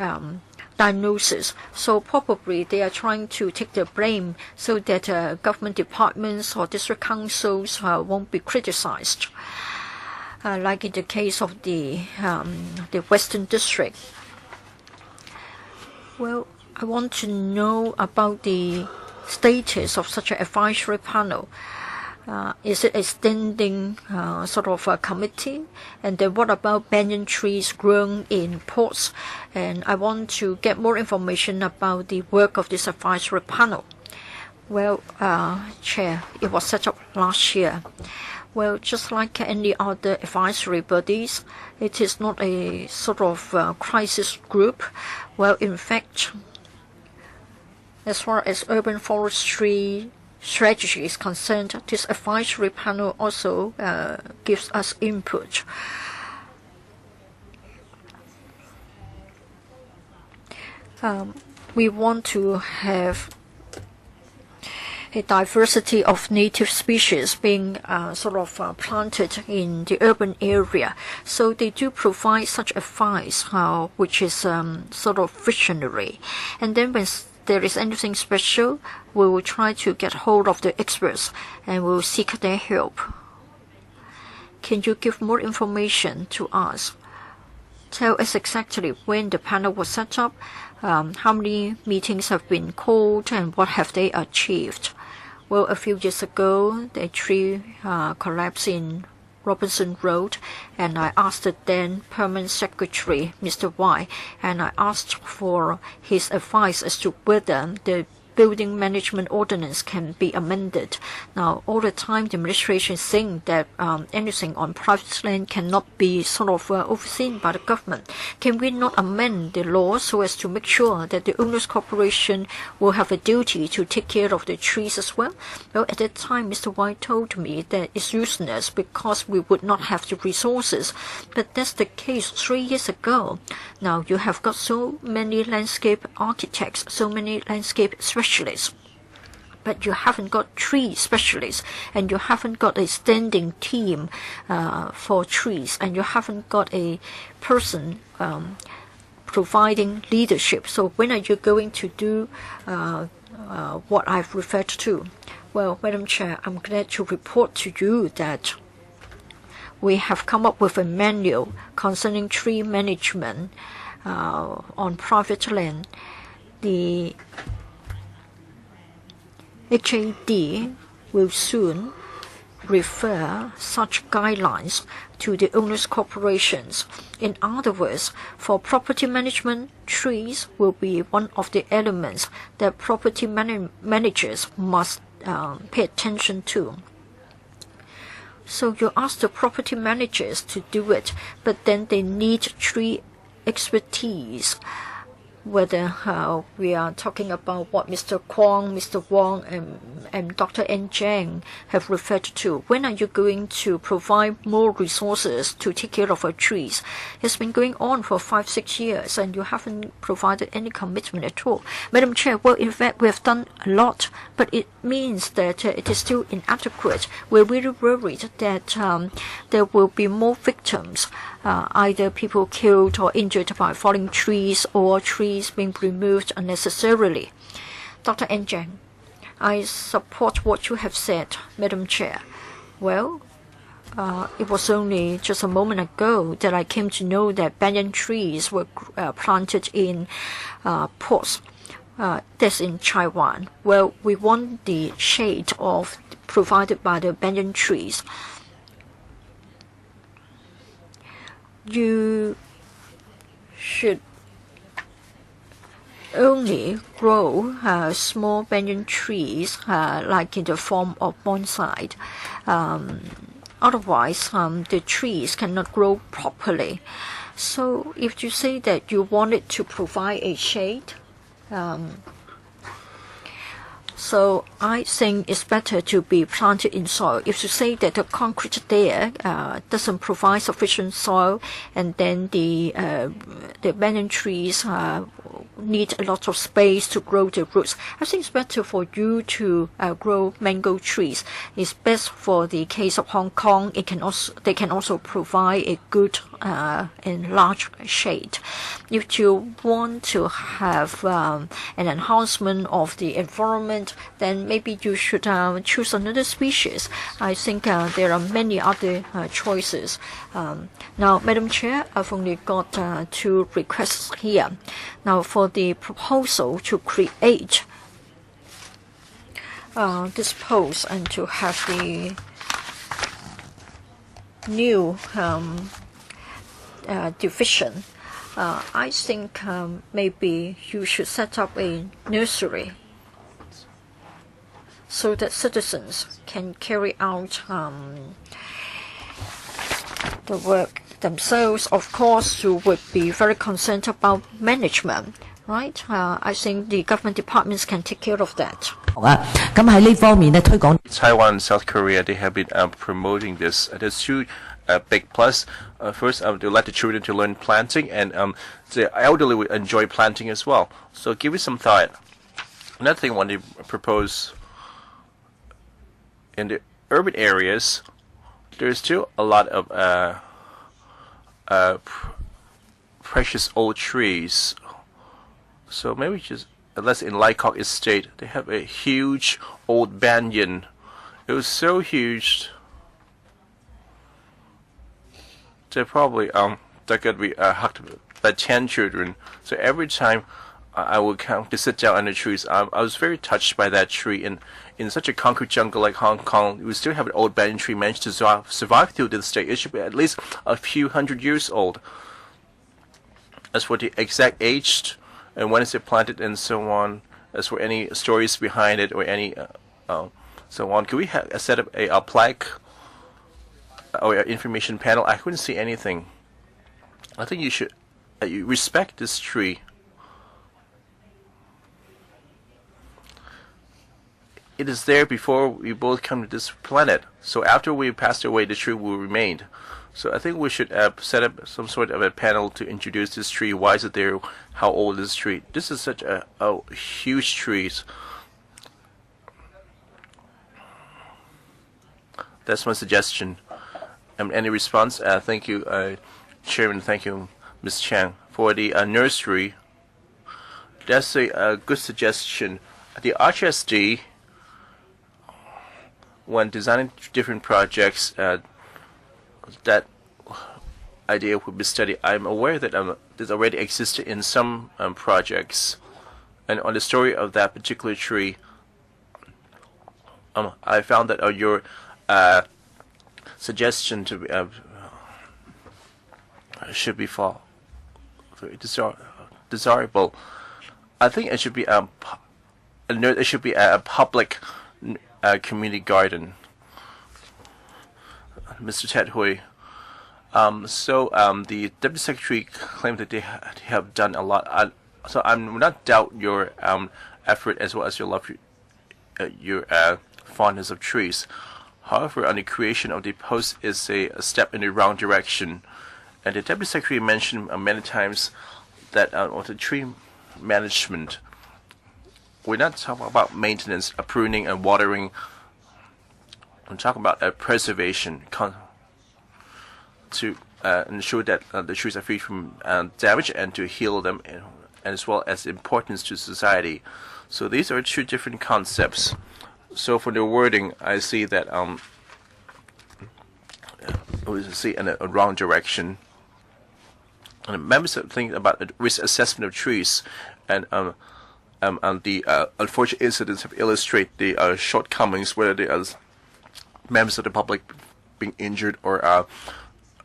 diagnosis. So probably they are trying to take the blame so that government departments or district councils won't be criticized. Like in the case of the Western District. Well, I want to know about the status of such an advisory panel. Is it a standing sort of a committee? And then what about banyan trees grown in pots? And I want to get more information about the work of this advisory panel. Well, Chair, it was set up last year. Well, just like any other advisory bodies, it is not a sort of crisis group. Well, in fact, as far as urban forestry strategy is concerned, this advisory panel also gives us input. We want to have a diversity of native species being sort of planted in the urban area. So they do provide such advice, which is sort of visionary. And then when there is anything special, we will try to get hold of the experts and we will seek their help. Can you give more information to us? Tell us exactly when the panel was set up, how many meetings have been called, and what have they achieved. Well, a few years ago, the tree collapsed in Robinson Road, and I asked the then Permanent Secretary, Mr. Y, and I asked for his advice as to whether the building management ordinance can be amended. Now, all the time the administration is saying that anything on private land cannot be sort of overseen by the government. Can we not amend the law so as to make sure that the owners' corporation will have a duty to take care of the trees as well? Well, at that time, Mr. White told me that it's useless because we would not have the resources. But that's the case 3 years ago. Now, you have got so many landscape architects, so many landscape specialists, but you haven't got tree specialists, and you haven't got a standing team for trees, and you haven't got a person providing leadership. So when are you going to do what I've referred to? Well, Madam Chair, I'm glad to report to you that we have come up with a manual concerning tree management on private land. The HAD will soon refer such guidelines to the owners' corporations. In other words, for property management, trees will be one of the elements that property managers must pay attention to. So you ask the property managers to do it, but then they need tree expertise. Whether we are talking about what Mr. Kwong, Mr. Wong, and Dr. N. Zhang have referred to. When are you going to provide more resources to take care of our trees? It's been going on for 5-6 years, and you haven't provided any commitment at all. Madam Chair, well, in fact, we have done a lot, but it means that it is still inadequate. We're really worried that there will be more victims, either people killed or injured by falling trees or trees being removed unnecessarily. Dr. N. Zhang, I support what you have said, Madam Chair. Well, it was only just a moment ago that I came to know that banyan trees were planted in pots. That's in Taiwan. Well, we want the shade provided by the banyan trees. You should only grow small banyan trees like in the form of bonsai. Otherwise, the trees cannot grow properly. So if you say that you wanted to provide a shade, so I think it's better to be planted in soil. If you say that the concrete there doesn't provide sufficient soil, and then the banyan trees need a lot of space to grow the roots, I think it's better for you to grow mango trees. It's best for the case of Hong Kong. They can also provide a good and large shade. If you want to have an enhancement of the environment, then maybe you should choose another species. I think there are many other choices. Now, Madam Chair, I've only got 2 requests here. Now, for the proposal to create dispose and to have the new division, I think maybe you should set up a nursery so that citizens can carry out the work themselves. Of course, you would be very concerned about management, right? I think the government departments can take care of that. 咁喺呢方面咧推廣。Taiwan and South Korea, they have been promoting this. There's two big plus. First, they let the children to learn planting, and the elderly would enjoy planting as well. So give it some thought. Another thing I want to propose, in the urban areas, there's still a lot of precious old trees. So maybe just, unless in LegCo Estate, they have a huge old banyan. It was so huge. They're probably they're gonna be hugged by 10 children. So every time I would come to sit down under trees, I was very touched by that tree. In such a concrete jungle like Hong Kong, we still have an old banyan tree managed to survive through this day. It should be at least a few hundred years old. As for the exact age and when is it planted and so on, as for any stories behind it or any so on, could we set up a plaque or an information panel? I couldn't see anything. I think you should you respect this tree. It is there before we both come to this planet. So after we passed away, the tree will remain. So I think we should set up some sort of a panel to introduce this tree. Why is it there? How old is this tree? This is such a huge tree. That's my suggestion. Any response? Thank you, Chairman. Thank you, Ms. Chang. For the nursery, that's a good suggestion. The RHSD, when designing different projects, that idea would be studied. I'm aware that this already existed in some projects, and on the story of that particular tree, I found that your suggestion to be, should be very desirable. I think it should be it should be a public community garden. Mr. Ted Hui. The Deputy Secretary claimed that they have done a lot. So I'm not doubt your effort as well as your love, your fondness of trees. However, on the creation of the post is a step in the wrong direction. And the Deputy Secretary mentioned many times that with the tree management, we're not talking about maintenance, pruning, and watering. I'm talking about preservation to ensure that the trees are free from damage and to heal them, and as well as importance to society. So these are two different concepts. So for the wording, I see that we see in a wrong direction. And members think about the risk assessment of trees, and the unfortunate incidents have illustrated the shortcomings, whether they are members of the public being injured or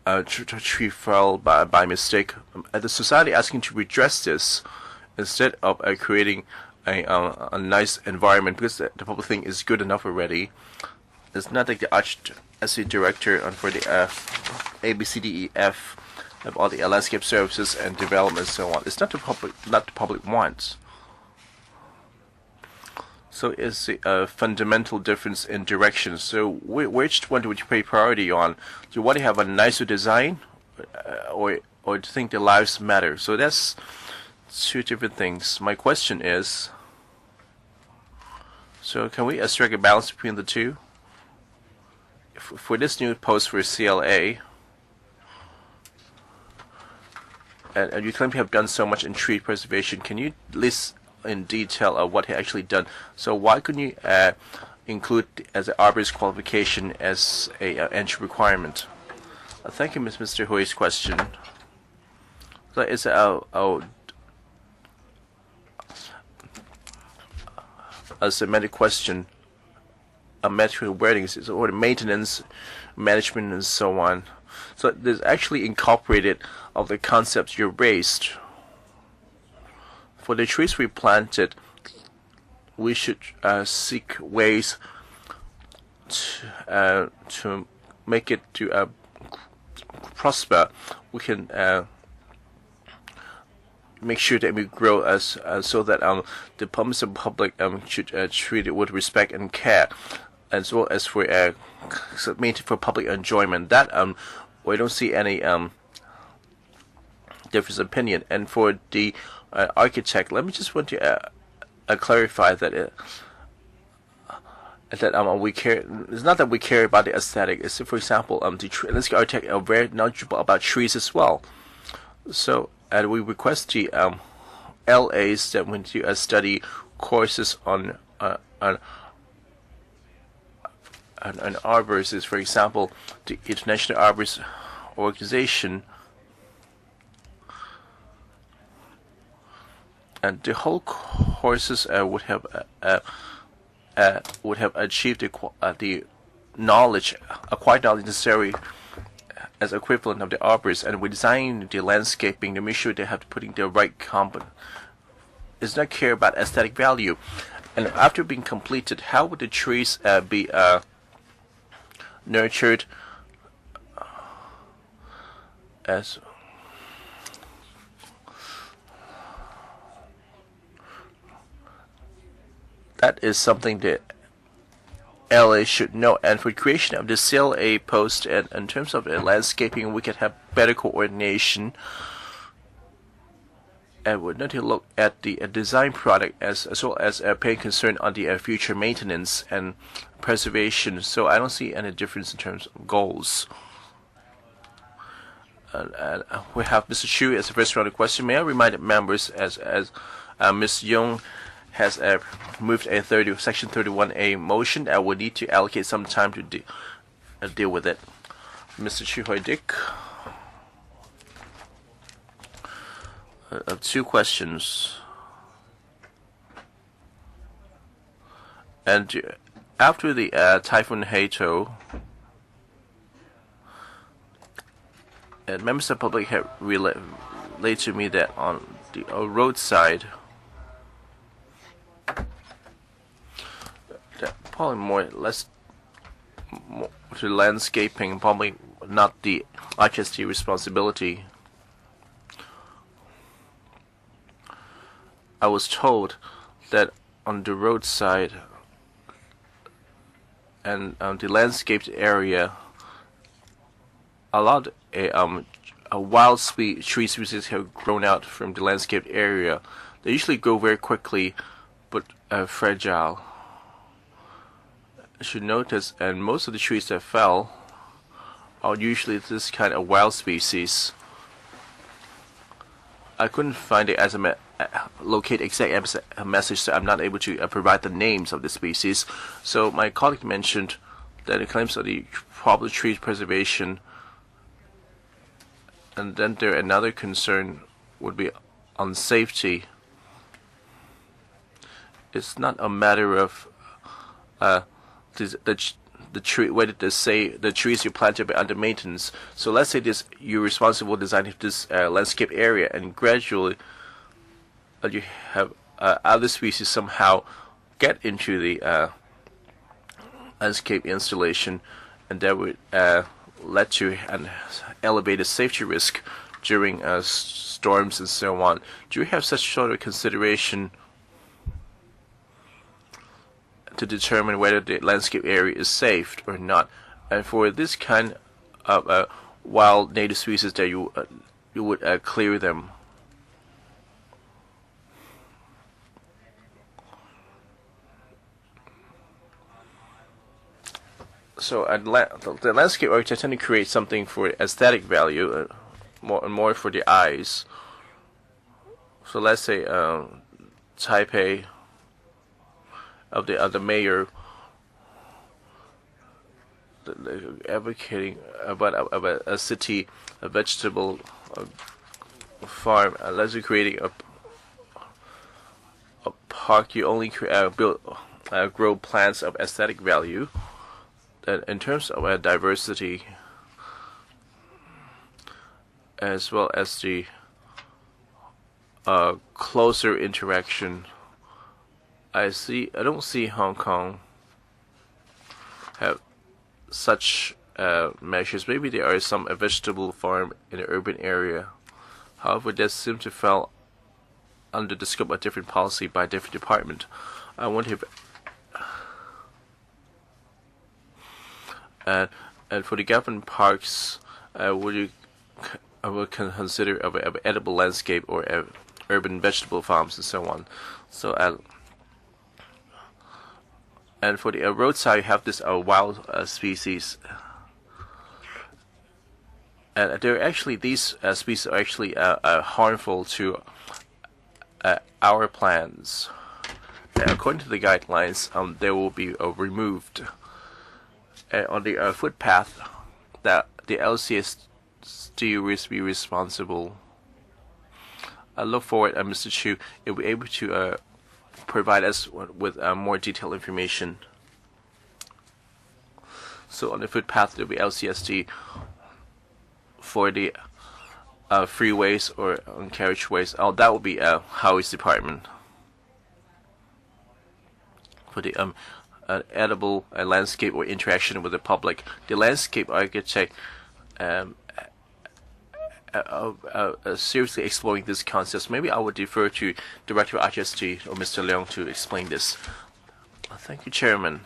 a tree fell by mistake. The society asking to redress this instead of creating a nice environment, because the public thing is good enough already. It's not like the RHSC director for the ABCDEF of all the landscape services and development and so on. It's not the public wants. So it's a fundamental difference in direction. So which one would you pay priority on? Do you want to have a nicer design, or do you think the lives matter? So that's two different things. My question is, so can we strike a balance between the two? For this new post for CLA, and you claim to have done so much in tree preservation, can you list in detail what he actually done? So why couldn't you include as an arborist qualification as a entry requirement? Thank you, Mr. Hui's question. So it's a semantic question. metric wordings, or the maintenance, management, and so on. So there's actually incorporated of the concepts you raised. For the trees we planted, we should seek ways to make it to prosper. We can make sure that we grow as so that the public should treat it with respect and care, as well as for submitted for public enjoyment. That we don't see any difference of opinion. And for the architect, let me just want to clarify that we care. It's not that we care about the aesthetic. It's, for example, the landscape architect are very knowledgeable about trees as well. So, and we request the LAs that went to study courses on arborists. For example, the International Arborist Organization, and the whole courses would have achieved the knowledge, acquired knowledge necessary as equivalent of the arborists, and we design the landscaping to make sure they have to put in the right component. It's not care about aesthetic value. And after being completed, how would the trees be nurtured as that is something that LA should know. And for creation of the CLA post, and in terms of the landscaping, we can have better coordination, and we need to look at the design product as well as paying concern on the future maintenance and preservation. So I don't see any difference in terms of goals. And we have Mr. Chu as the first round of question. May I remind members, as Ms. Young has moved a Section 31A motion, I will need to allocate some time to deal with it. Mr. Chu Hoi Dick. Two questions. And after the Typhoon Hato, members of the public have relayed to me that on the roadside, that probably more to landscaping, probably not the RHST responsibility. I was told that on the roadside and the landscaped area, a lot a wild tree species have grown out from the landscaped area. They usually grow very quickly, but fragile. You should notice, and most of the trees that fell are usually this kind of wild species. I couldn't find it as a locate exact message, so I'm not able to provide the names of the species. So my colleague mentioned that it claims that the problem tree preservation, and then there another concern would be on safety. It's not a matter of the tree, whether they say the trees you planted be under maintenance. So let's say this, you're responsible for designing this landscape area, and gradually you have other species somehow get into the landscape installation, and that would lead to an elevated safety risk during storms and so on. Do you have such sort of consideration to determine whether the landscape area is safe or not? And for this kind of wild native species, that you would clear them. So the landscape architect tend to create something for aesthetic value, more and more for the eyes. So let's say Taipei, of the mayor, advocating about a city, a vegetable farm. Unless you're creating a park, you only build grow plants of aesthetic value. That in terms of diversity, as well as the closer interaction, I don't see Hong Kong have such measures. Maybe there are some vegetable farm in an urban area. However, that seems to fall under the scope of different policy by different department. I wonder if and for the government parks, would you consider of edible landscape or urban vegetable farms and so on? So and for the roadside, you have this wild species. And these species are actually harmful to our plants. And according to the guidelines, they will be removed. On the footpath, that the LCSD will be responsible. I look forward, Mr. Chu, will be able to provide us with more detailed information. So on the footpath, there will be LCSD. For the freeways or carriageways, that will be Highways Department. For the edible landscape or interaction with the public, the landscape architect seriously exploring this concept. Maybe I would defer to Director of RHST or Mr. Leong to explain this. Thank you, Chairman.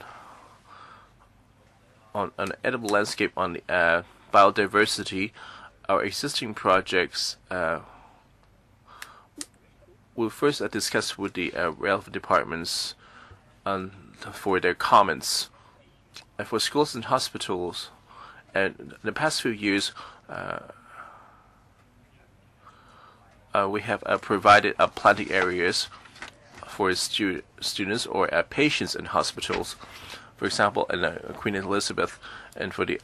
On an edible landscape, on the biodiversity, our existing projects will first discuss with the relevant departments for their comments. For schools and hospitals, and in the past few years, we have provided planting areas for students or patients in hospitals. For example, in Queen Elizabeth, and for the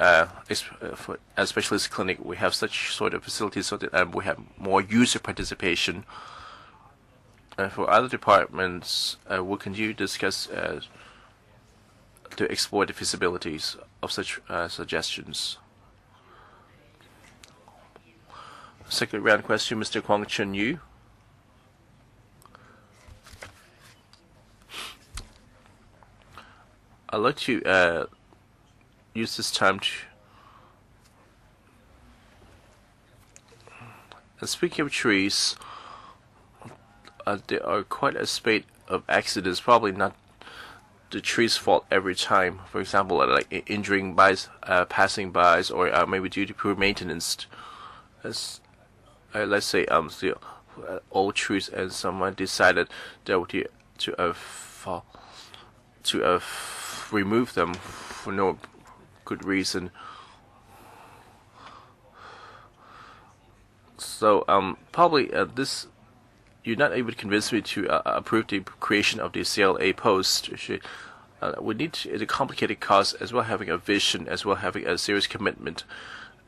for a specialist clinic, we have such sort of facilities so that we have more user participation. For other departments, we'll continue to discuss to explore the feasibilities of such suggestions. Second round question, Mr. Kwong Chun Yu. I'd like to use this time to speaking of trees, there are quite a spate of accidents, probably not the tree's fault every time. For example, like injuring passing bys, or maybe due to poor maintenance. Let's say the old trees, and someone decided that to remove them for no good reason. So probably this, you're not able to convince me to approve the creation of the CLA post. We need a complicated cause, as well having a vision, as well having a serious commitment.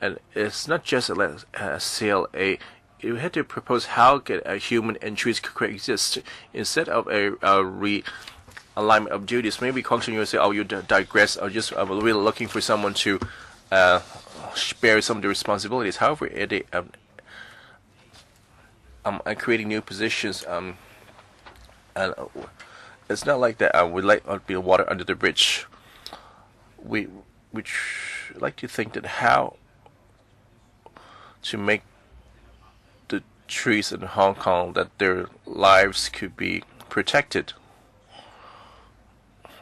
And it's not just a CLA. You had to propose how human and trees could coexist instead of a realignment of duties. Maybe Kwong Chun Yu will say, "Oh, you digress. I'm really looking for someone to bear some of the responsibilities." However, creating new positions, and it's not like that. We like to be water under the bridge. We like to think that how to make the trees in Hong Kong, that their lives could be protected.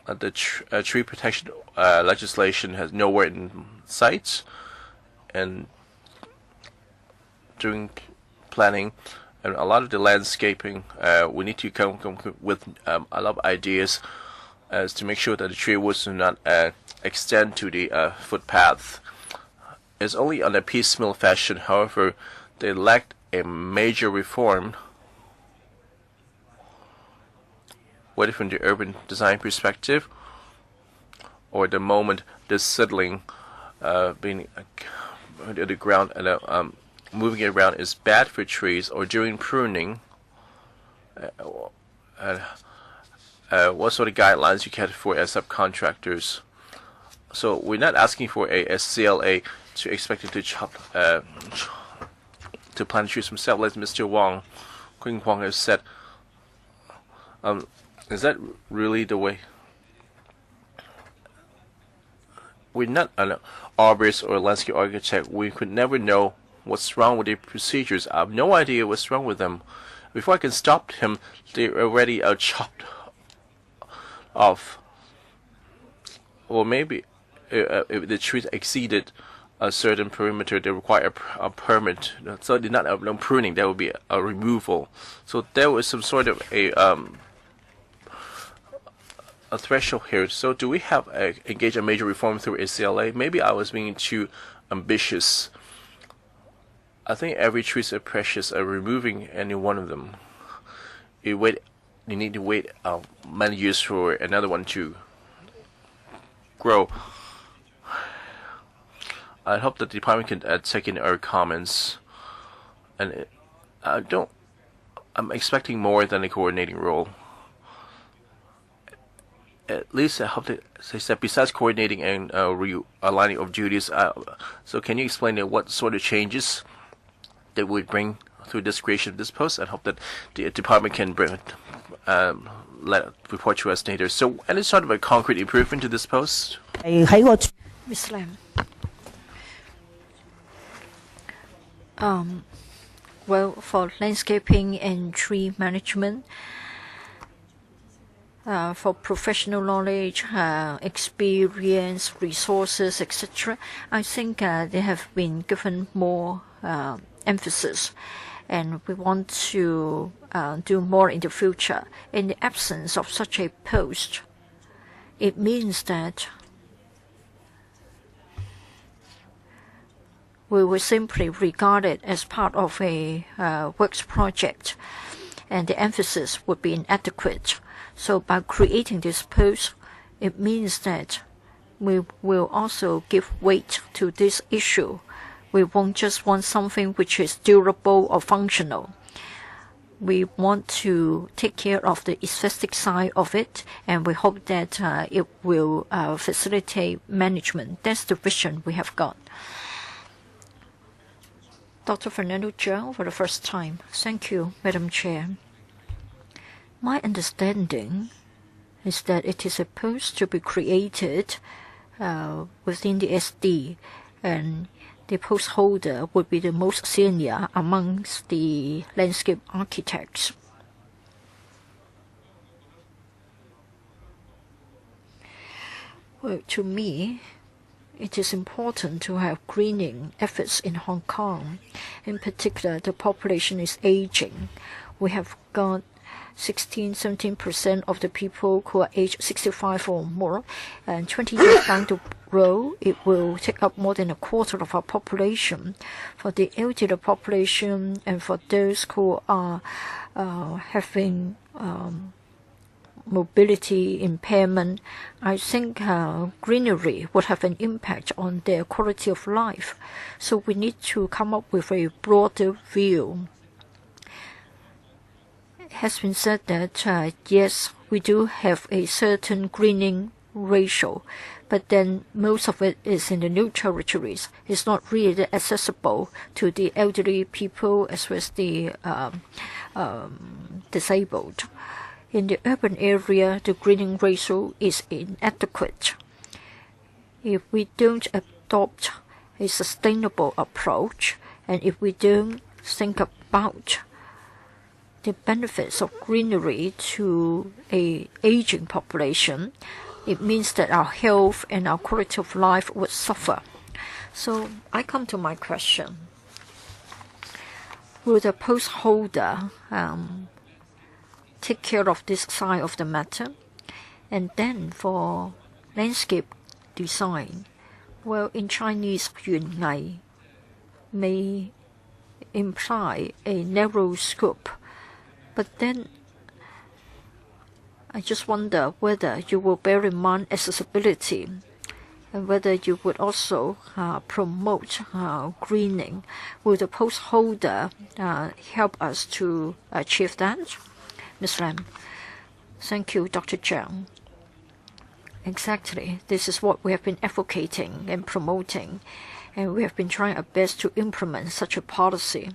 The tree protection legislation has nowhere in sight, and during planning and a lot of the landscaping, we need to come with a lot of ideas as to make sure that the tree woods do not extend to the footpath. It's only on a piecemeal fashion. However, they lacked a major reform, whether from the urban design perspective or the moment this settling being under the ground and moving it around is bad for trees, or during pruning, what sort of guidelines you get for subcontractors. So we're not asking for a CLA to expect it to to plant trees himself, like Mr. Queen Huang has said. Is that really the way? We're not an arborist or landscape architect. We could never know what's wrong with the procedures. I have no idea what's wrong with them. Before I can stop him, they're already chopped off. Or maybe if the trees exceeded a certain perimeter, they require a permit. So they're not no pruning, there would be a removal. So there was some sort of a threshold here. So do we have engage a major reform through a CLA? Maybe I was being too ambitious. I think every tree is precious. Removing any one of them, you need to wait many years for another one to grow. I hope that the department can take in our comments, and I'm expecting more than a coordinating role. At least I hope that they said besides coordinating and realigning of duties. So can you explain what sort of changes that would bring through this creation of this post? I hope that the department can report to us later. So any sort of a concrete improvement to this post? Ms. Lam. Well, for landscaping and tree management, for professional knowledge, experience, resources, etc., I think they have been given more emphasis, and we want to do more in the future. In the absence of such a post, it means that we will simply regard it as part of a works project, and the emphasis would be inadequate. So by creating this post, it means that we will also give weight to this issue. We won't just want something which is durable or functional. We want to take care of the aesthetic side of it, and we hope that it will facilitate management. That's the vision we have got. Dr. Fernando Zhao for the first time. Thank you, Madam Chair. My understanding is that it is supposed to be created within the SD, and the post holder would be the most senior amongst the landscape architects. Well, to me, it is important to have greening efforts in Hong Kong. In particular, the population is aging. We have got 16–17% of the people who are aged 65 or more, and 20 years down the road, it will take up more than a quarter of our population. For the elderly population and for those who are having mobility impairment, I think greenery would have an impact on their quality of life. So we need to come up with a broader view. It has been said that yes, we do have a certain greening ratio, but then most of it is in the new territories. It's not really accessible to the elderly people as well as the disabled. In the urban area, the greening ratio is inadequate. If we don't adopt a sustainable approach, and if we don't think about the benefits of greenery to an aging population, it means that our health and our quality of life would suffer. So I come to my question. Will the post holder take care of this side of the matter? And then for landscape design, well, in Chinese, 園藝 may imply a narrow scope, but then I just wonder whether you will bear in mind accessibility and whether you would also promote greening. Will the post holder help us to achieve that? Ms. Lam. Thank you, Dr. Zhang. Exactly. This is what we have been advocating and promoting, and we have been trying our best to implement such a policy.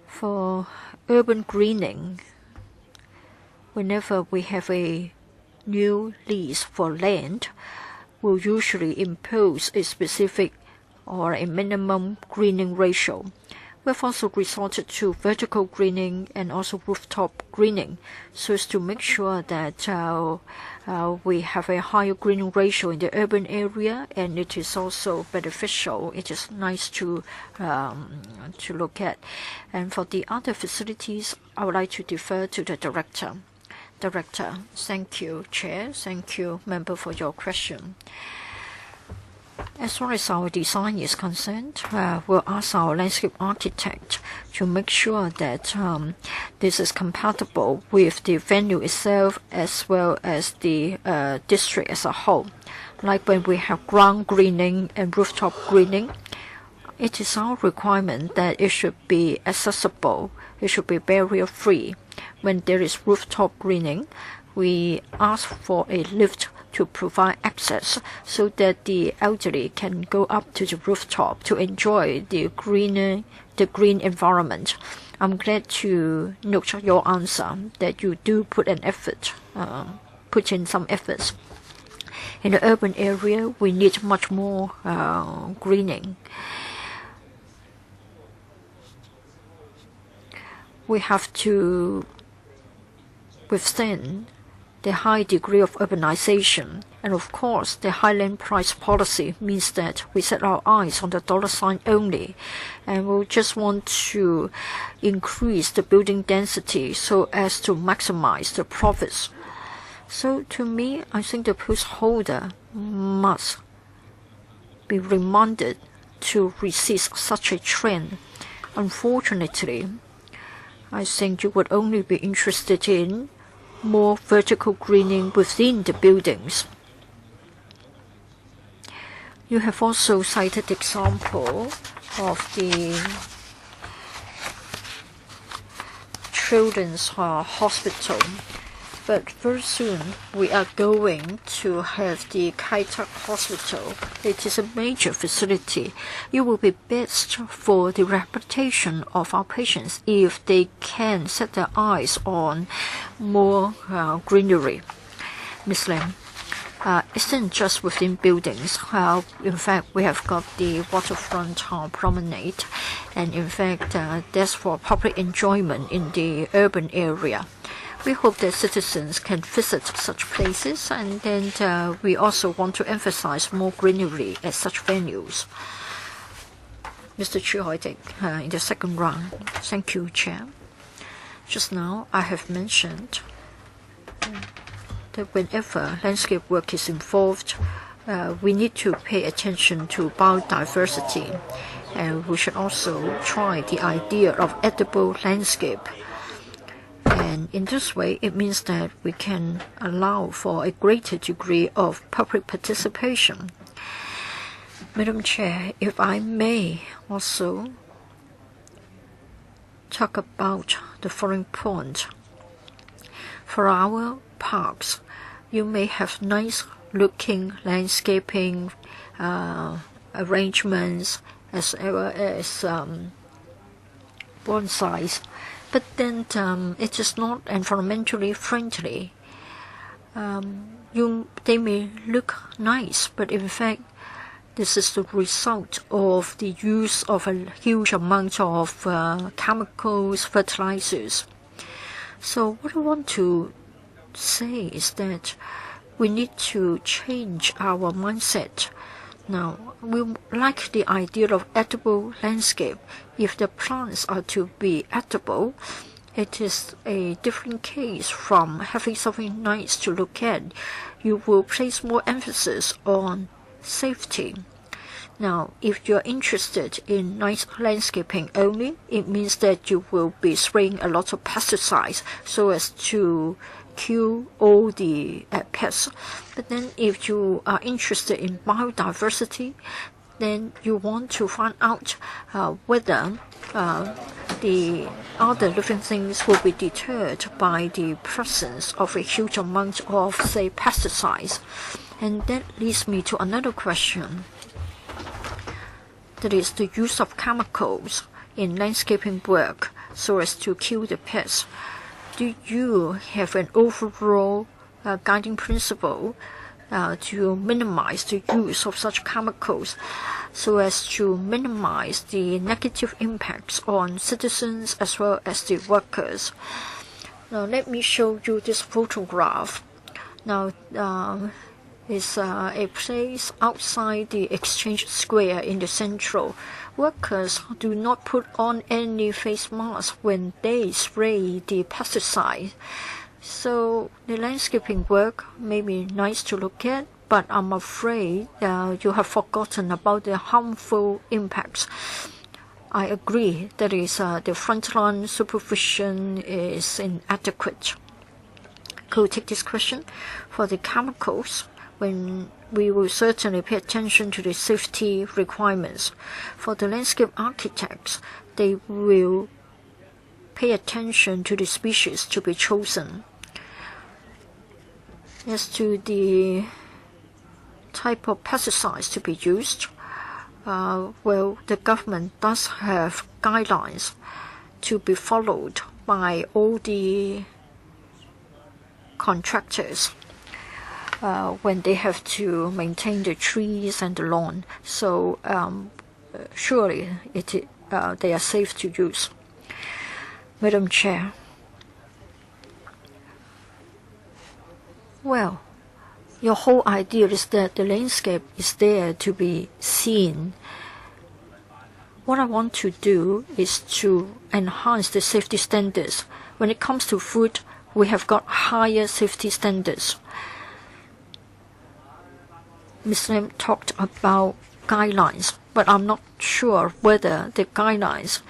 For urban greening, whenever we have a new lease for land, we'll usually impose a specific or a minimum greening ratio. We've also resorted to vertical greening and also rooftop greening so as to make sure that we have a higher greening ratio in the urban area, and it is also beneficial. It is nice to look at. And for the other facilities, I would like to defer to the director. Director, thank you, Chair. Thank you, Member, for your question. As far as our design is concerned, we'll ask our landscape architect to make sure that this is compatible with the venue itself as well as the district as a whole. Like when we have ground greening and rooftop greening, it is our requirement that it should be accessible, it should be barrier-free. When there is rooftop greening, we ask for a lift to provide access so that the elderly can go up to the rooftop to enjoy the green environment. I'm glad to note your answer that you do put in some efforts. In the urban area, we need much more greening. We have to withstand the high degree of urbanization, and of course the high land price policy means that we set our eyes on the dollar sign only, and we'll just want to increase the building density so as to maximize the profits. So to me, I think the post holder must be reminded to resist such a trend. Unfortunately, I think you would only be interested in more vertical greening within the buildings. You have also cited the example of the children's hospital, but very soon we are going to have the Kai Tak Hospital. It is a major facility. It will be best for the reputation of our patients if they can set their eyes on more greenery. Ms. Lam, it isn't just within buildings. In fact, we have got the waterfront promenade, and in fact, that's for public enjoyment in the urban area. We hope that citizens can visit such places, and then we also want to emphasize more greenery at such venues. Mr. Chu Hoidek, in the second round. Thank you, Chair. Just now, I have mentioned that whenever landscape work is involved, we need to pay attention to biodiversity, and we should also try the idea of edible landscape. And in this way, it means that we can allow for a greater degree of public participation. Madam Chair, if I may also talk about the following point. For our parks, you may have nice-looking landscaping arrangements as well as bonsais, but then it is not environmentally friendly. They may look nice, but in fact, this is the result of the use of a huge amount of chemicals, fertilizers. So what I want to say is that we need to change our mindset. Now, we like the idea of edible landscape. If the plants are to be edible, it is a different case from having something nice to look at. You will place more emphasis on safety. Now, if you're interested in nice landscaping only, it means that you will be spraying a lot of pesticides so as to kill all the pests. But then if you are interested in biodiversity, then you want to find out whether the other living things will be deterred by the presence of a huge amount of, say, pesticides. And that leads me to another question. That is the use of chemicals in landscaping work so as to kill the pests. Do you have an overall guiding principle to minimize the use of such chemicals so as to minimize the negative impacts on citizens as well as the workers? Now let me show you this photograph. Now it's a place outside the Exchange Square in the central. Workers do not put on any face masks when they spray the pesticide. So the landscaping work may be nice to look at, but I'm afraid you have forgotten about the harmful impacts. I agree that is the frontline supervision is inadequate. Could we take this question? For the chemicals, when we will certainly pay attention to the safety requirements. For the landscape architects, they will pay attention to the species to be chosen. As to the type of pesticides to be used, well, the government does have guidelines to be followed by all the contractors when they have to maintain the trees and the lawn. So surely they are safe to use. Madam Chair. Well, your whole idea is that the landscape is there to be seen. What I want to do is to enhance the safety standards. When it comes to food, we have got higher safety standards. Ms. Lim talked about guidelines, but I'm not sure whether the guidelines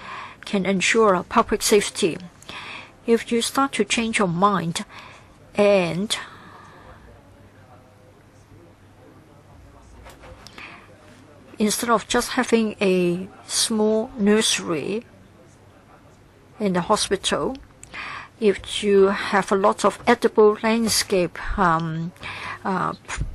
can ensure public safety. If you start to change your mind and instead of just having a small nursery in the hospital, if you have a lot of edible landscape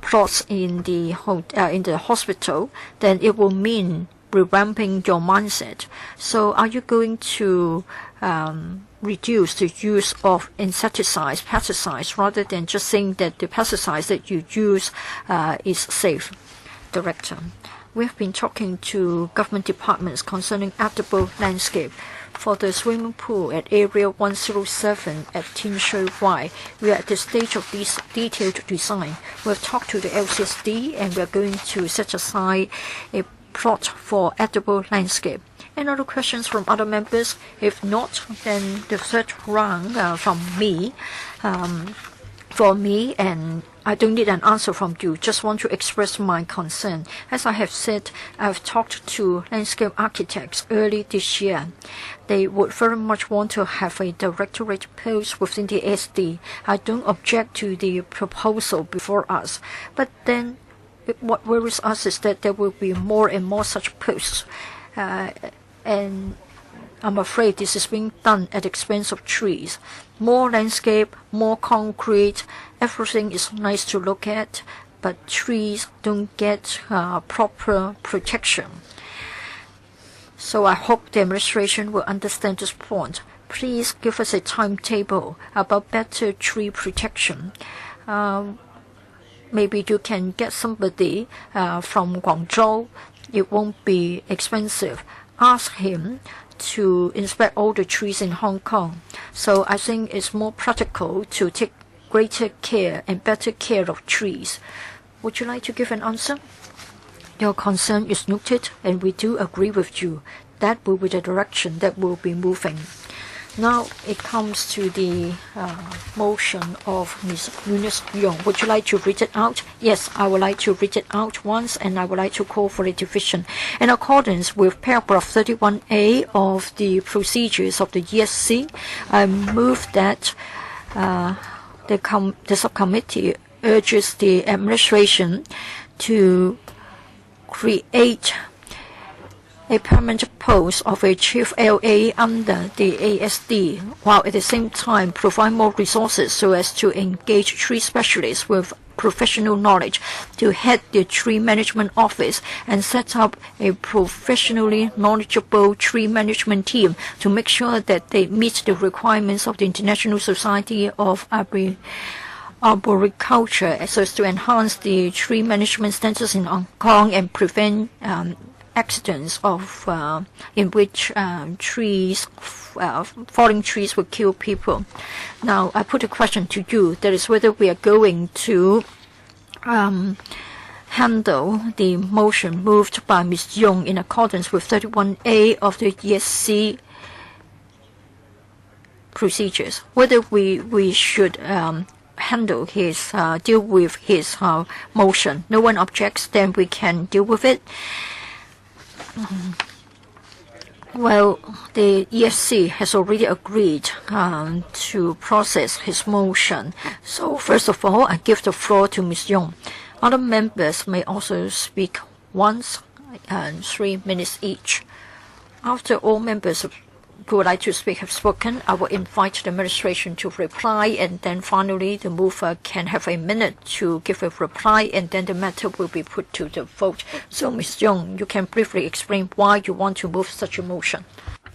plots in the hospital, then it will mean revamping your mindset. So are you going to reduce the use of insecticides, pesticides, rather than just saying that the pesticides that you use is safe? Director, we have been talking to government departments concerning edible landscape. For the swimming pool at Area 107 at Tin Shui Wai, we are at the stage of this detailed design. We have talked to the LCSD and we are going to set aside a plot for edible landscape. Any other questions from other members? If not, then the third round from me. For me, and I don't need an answer from you, just want to express my concern. As I have said, I've talked to landscape architects early this year. They would very much want to have a directorate post within the SD. I don't object to the proposal before us, but then what worries us is that there will be more and more such posts. And I'm afraid this is being done at the expense of trees. More landscape, more concrete, everything is nice to look at, but trees don't get proper protection. So I hope the administration will understand this point. Please give us a timetable about better tree protection. Maybe you can get somebody from Guangzhou. It won't be expensive. Ask him to inspect all the trees in Hong Kong. So I think it's more practical to take greater care and better care of trees. Would you like to give an answer? Your concern is noted, and we do agree with you. That will be the direction that will be moving. Now it comes to the motion of Ms. Eunice Yong. Would you like to read it out? Yes, I would like to read it out once, and I would like to call for a division. In accordance with paragraph 31A of the procedures of the ESC, I move that the subcommittee urges the administration to create a permanent post of a chief LA under the ASD, while at the same time provide more resources so as to engage tree specialists with professional knowledge to head the tree management office and set up a professionally knowledgeable tree management team to make sure that they meet the requirements of the International Society of Arboriculture so as to enhance the tree management standards in Hong Kong and prevent accidents in which falling trees would kill people. Now, I put a question to you, that is whether we are going to handle the motion moved by Ms. Yong in accordance with 31A of the ESC procedures, whether we should handle his deal with his motion. No one objects, then we can deal with it. Well, the ESC has already agreed to process his motion. So first of all, I give the floor to Ms. Yong. Other members may also speak once and 3 minutes each. After all members who would like to speak have spoken, I will invite the administration to reply, and then finally the mover can have a minute to give a reply, and then the matter will be put to the vote. So, Ms. Young, you can briefly explain why you want to move such a motion.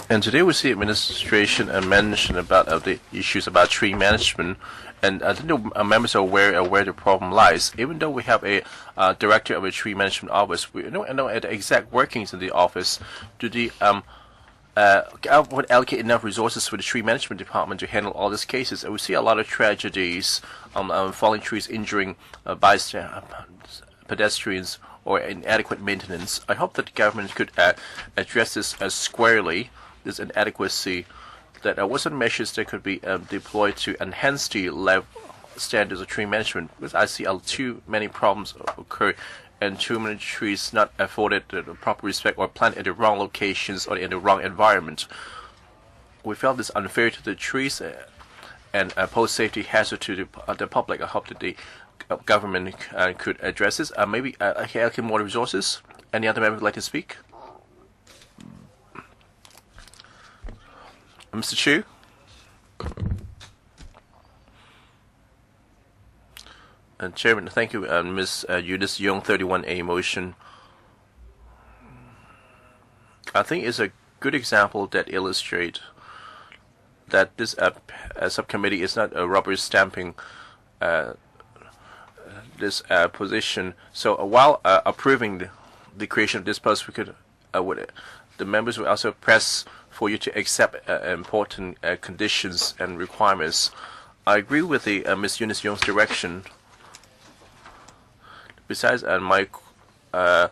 And today we see administration mention about the issues about tree management, and I think the members are aware of where the problem lies. Even though we have a director of a tree management office, we don't know the exact workings in the office. Do the would allocate enough resources for the tree management department to handle all these cases? And we see a lot of tragedies, falling trees injuring pedestrians or inadequate maintenance. I hope that the government could address this squarely, this inadequacy, that what sort of measures that could be deployed to enhance the level standards of tree management, because I see too many problems occur and too many trees not afforded the proper respect or planted at the wrong locations or in the wrong environment. We felt this unfair to the trees and pose safety hazard to the public. I hope that the government could address this. Maybe allocate more resources. Any other member would like to speak? Mr. Chu? Chairman, thank you. Ms. Eunice Young, 31A motion. I think it's a good example that illustrates that this subcommittee is not rubber stamping this position. So while approving the creation of this post, we could the members will also press for you to accept important conditions and requirements. I agree with the Ms. Eunice Young's direction. Besides, the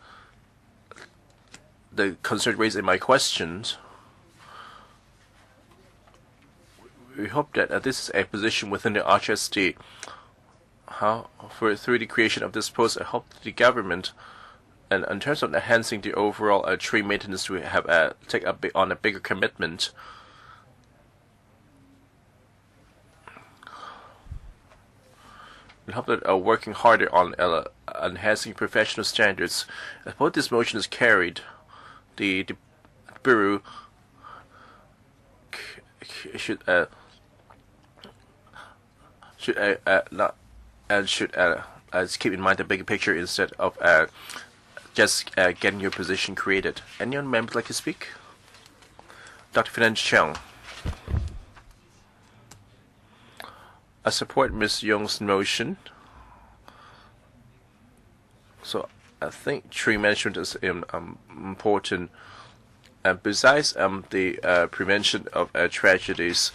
concern raised in my questions, we hope that this is a position within the RHSD. Through the creation of this post, I hope that the government, and in terms of enhancing the overall tree maintenance, we have take on a bigger commitment. We hope that working harder on enhancing professional standards. As both this motion is carried, the Bureau should keep in mind the bigger picture instead of just getting your position created. Any other members like to speak? Dr. Finan Cheung. I support Ms. Young's motion. So I think tree management is important. Besides the prevention of tragedies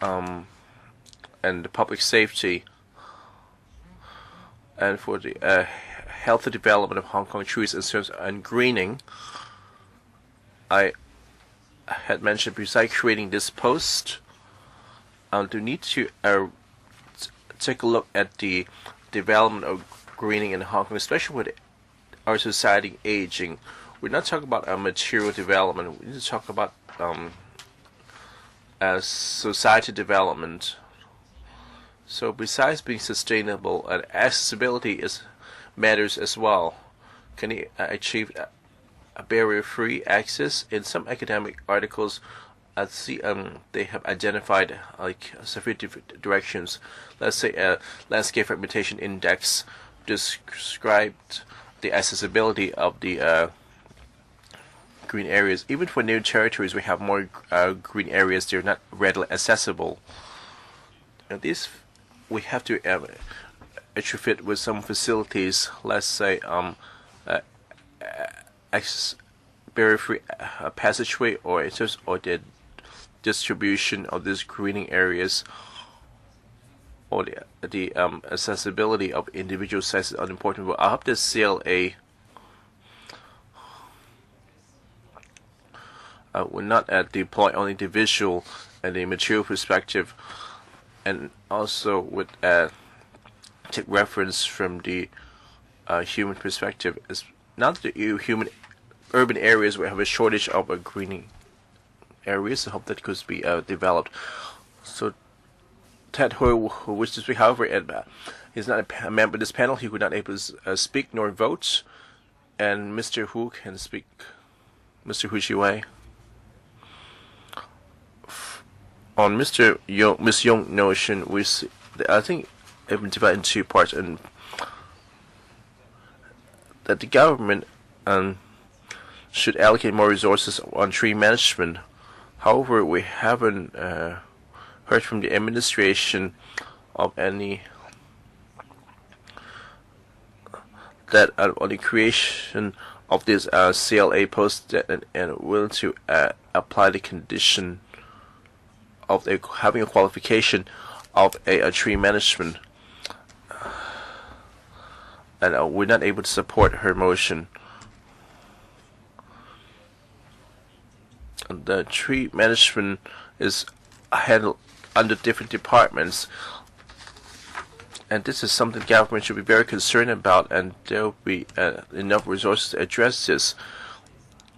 and the public safety, and for the healthy development of Hong Kong trees and greening, I had mentioned besides creating this post, to need to take a look at the development of greening in Hong Kong, especially with our society aging. We're not talking about material development. We need to talk about society development. So besides being sustainable, accessibility matters as well. can he achieve a barrier-free access? In some academic articles, I see they have identified like several different directions. Let's say a landscape fragmentation index described the accessibility of the green areas. Even for new territories, we have more green areas. They're not readily accessible. And these we have to retrofit with some facilities. Let's say access barrier-free passageway, or the distribution of these greening areas, or the accessibility of individual sites is unimportant. But I hope this CLA will not deploy only the visual and the material perspective, and also would take reference from the human perspective. It's not the human urban areas where we have a shortage of greening areas. I hope that could be developed. So Ted Hui, who wishes to speak, however, is not a member of this panel. He would not able to speak nor vote. And Mr. Hu can speak. Mr. Hu Shiwei. On Ms. Yong's notion, we see, I think it been divided in two parts, and that the government should allocate more resources on tree management. However, we haven't heard from the administration of any on the creation of this CLA post and willing to apply the condition of having a qualification of a tree management. And we're not able to support her motion. The tree management is handled under different departments, and this is something the government should be very concerned about, and there will be enough resources to address this.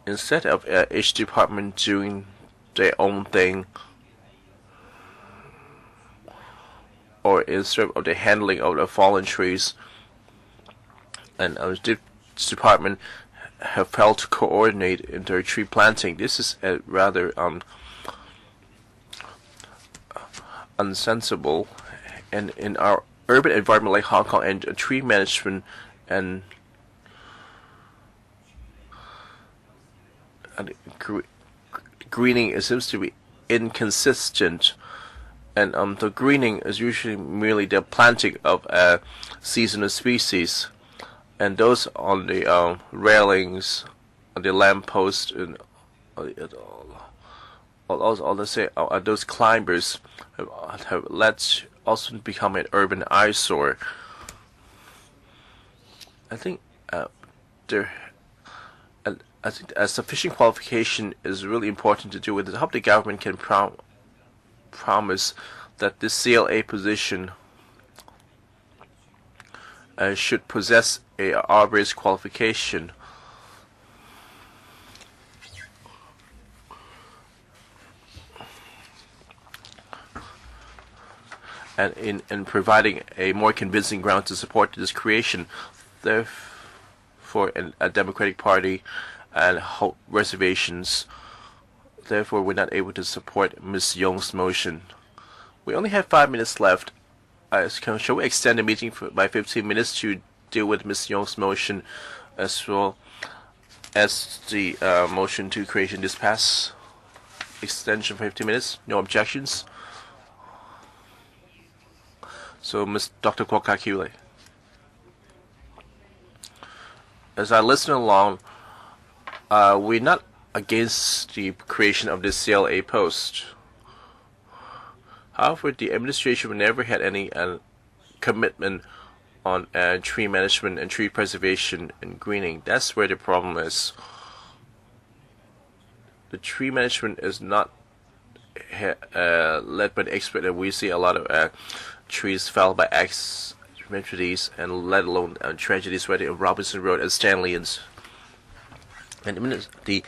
Instead of each department doing their own thing, or instead of the handling of the fallen trees, and this department have failed to coordinate in their tree planting. This is rather unsensible, and in our urban environment like Hong Kong, and tree management and greening seems to be inconsistent. And the greening is usually merely the planting of seasonal species, and those on the railings, on the lamppost, and those climbers have led also become an urban eyesore. I think I think a sufficient qualification is really important to do with it. I hope the government can promise that this CLA position should possess a arborist qualification. And in providing a more convincing ground to support this creation, therefore, a Democratic Party and reservations. Therefore, we're not able to support Ms. Yong's motion. We only have 5 minutes left. Shall we extend the meeting by 15 minutes to deal with Ms. Yong's motion, as well as the motion to creation this pass? Extension for 15 minutes. No objections. So, Dr. Kwok Kak-Hule. As I listen along, we're not against the creation of this CLA post. However, the administration never had any commitment on tree management and tree preservation and greening. That's where the problem is. The tree management is not led by the expert, and we see a lot of trees felled by tragedies, and let alone tragedies where on Robinson Road and Stanleyans. And the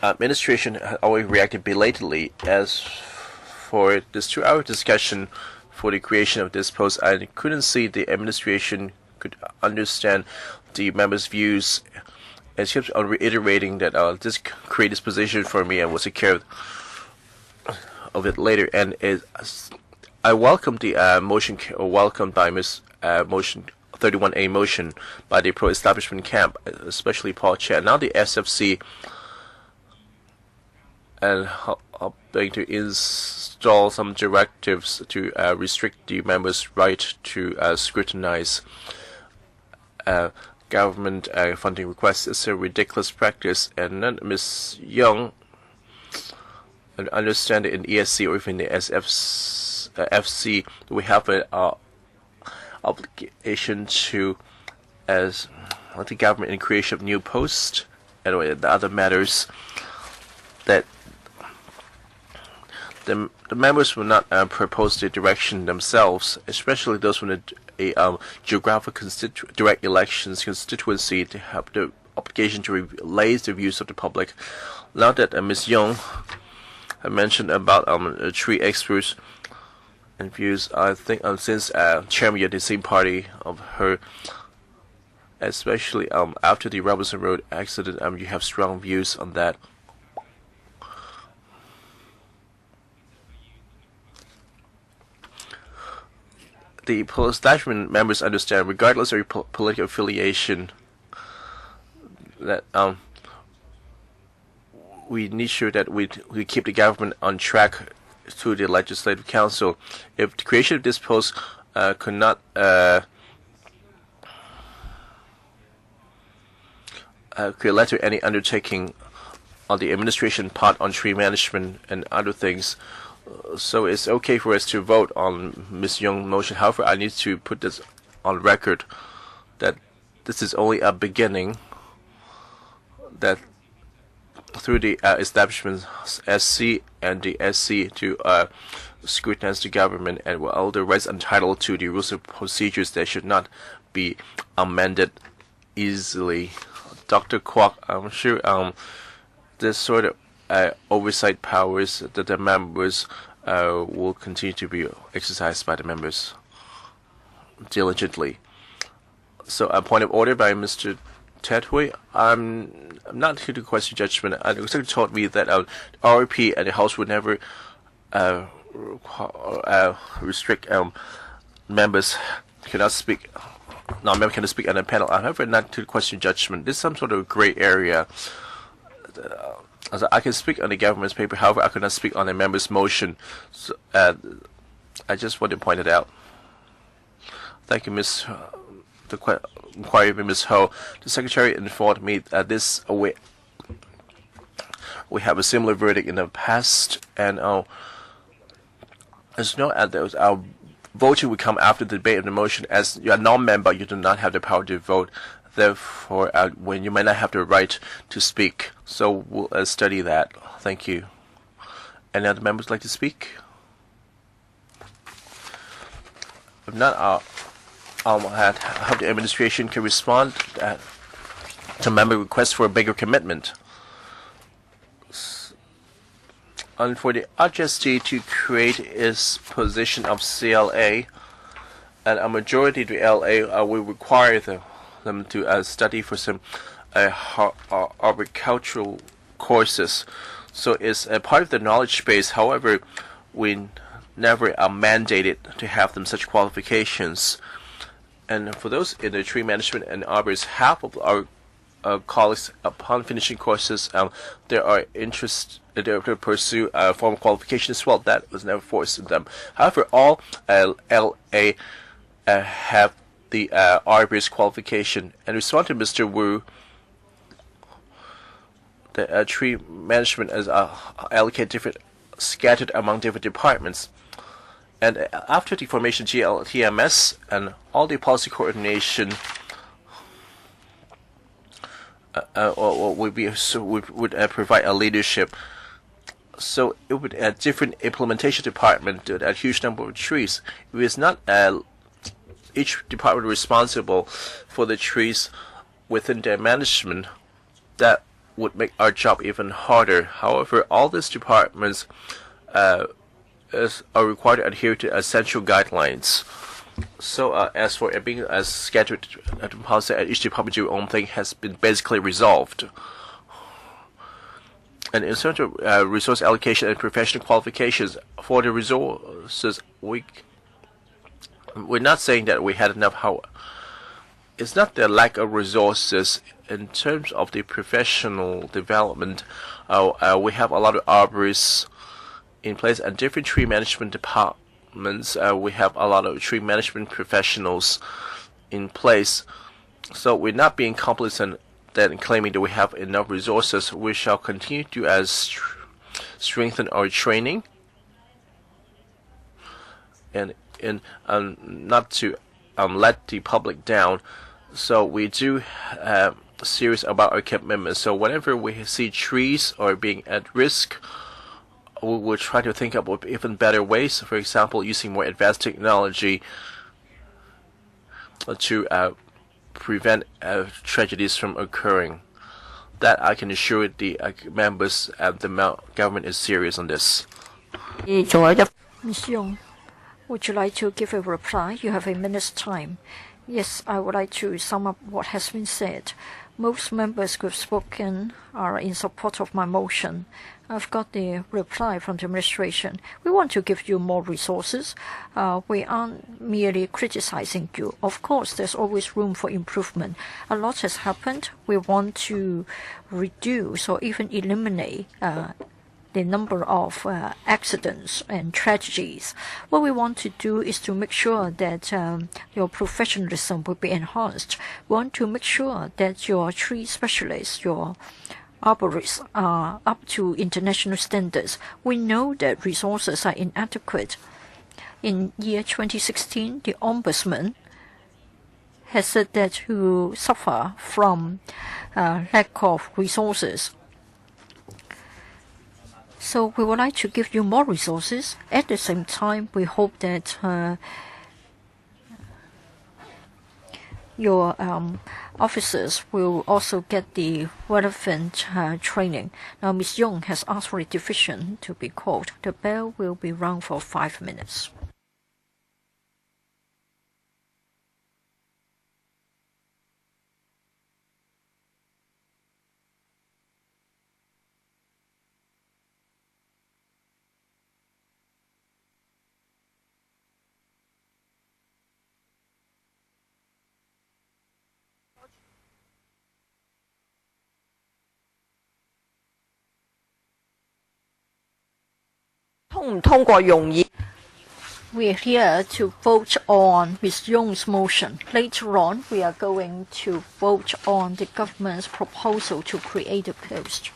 administration had always reacted belatedly. As for this 2-hour discussion for the creation of this post, I couldn't see the administration could understand the members' views and she kept on reiterating that this created this position for me and will take care of it later. And I welcome the motion welcomed by motion 31A motion by the pro-establishment camp, especially Paul Chan. Now the SFC and going to install some directives to restrict the members' right to scrutinize government funding requests is a ridiculous practice. And then Ms. Young, and understand it in ESC or even the FC, we have an obligation to as the government in creation of new posts and the other matters that the members will not propose the direction themselves, especially those from a geographic direct elections constituency, to have the obligation to relay the views of the public. Now that Ms. Young had mentioned about tree experts and views, I think since chairman of the same party of her, especially after the Robinson Road accident, you have strong views on that. The establishment members understand, regardless of your political affiliation, that we need sure that we keep the government on track through the Legislative Council. If the creation of this post could not could lead to any undertaking on the administration part on tree management and other things, so it's okay for us to vote on Ms. Young's motion. However, I need to put this on record that this is only a beginning, that through the establishment SC and the SC to scrutinize the government, and all the rights entitled to the rules of procedures that should not be amended easily. Dr. Kwok, I'm sure this sort of oversight powers that the members will continue to be exercised by the members diligently. So a point of order by Mr. Ted Hui. I'm not here to question judgment. The secretary told me that RP and the House would never restrict members cannot speak. Non-member cannot speak on a panel. However, not to question judgment. This is some sort of gray area. I can speak on the government's paper. However, I cannot speak on a member's motion. So, I just want to point it out. Thank you, Ms. The inquiry by Ms. Ho. The secretary informed me that we have a similar verdict in the past, and as you know, our voting will come after the debate of the motion. As you are non-member, you do not have the power to vote. Therefore, when you may not have the right to speak, so we'll study that. Thank you. Any other members like to speak? If not, how the administration can respond to member requests for a bigger commitment. And for the RGST to create its position of CLA, and a majority of the LA will require them to study for some agricultural courses. So it's a part of the knowledge base. However, we never are mandated to have them such qualifications. And for those in the tree management and arbors, half of our colleagues, upon finishing courses, there are interests to pursue formal qualification as well. That was never forced on them. However, all LA have the arborist qualification. And respond to Mr. Wu, the tree management is allocated scattered among different departments. And after the formation of GLTMS and all the policy coordination would provide a leadership. So it would a different implementation department to a huge number of trees. It is not each department responsible for the trees within their management. That would make our job even harder. However, all these departments are required to adhere to essential guidelines. So as for it being as scheduled policy, each department do your own thing has been basically resolved. And in terms of resource allocation and professional qualifications, for the resources, we're not saying that we had enough. How it's not the lack of resources in terms of the professional development. We have a lot of arborists in place and different tree management departments. We have a lot of tree management professionals in place. So we're not being complacent that claiming that we have enough resources. We shall continue to strengthen our training and not to let the public down. So we do serious about our commitment. So whenever we see trees are being at risk, we will try to think up of even better ways. For example, using more advanced technology to prevent tragedies from occurring. That I can assure the members and the government is serious on this. Ms. Young, would you like to give a reply? You have a minute's time. Yes, I would like to sum up what has been said. Most members who have spoken are in support of my motion. I've got the reply from the administration. We want to give you more resources. We aren't merely criticizing you. Of course, there's always room for improvement. A lot has happened. We want to reduce or even eliminate the number of accidents and tragedies. What we want to do is to make sure that your professionalism will be enhanced. We want to make sure that your tree specialists, your arborists are up to international standards. We know that resources are inadequate. In year 2016, the Ombudsman has said that who suffer from lack of resources. So we would like to give you more resources. At the same time, we hope that your officers will also get the relevant training. Now, Ms. Young has asked for a division to be called. The bell will be rung for 5 minutes. We are here to vote on Ms. Young's motion. Later on, we are going to vote on the government's proposal to create a post.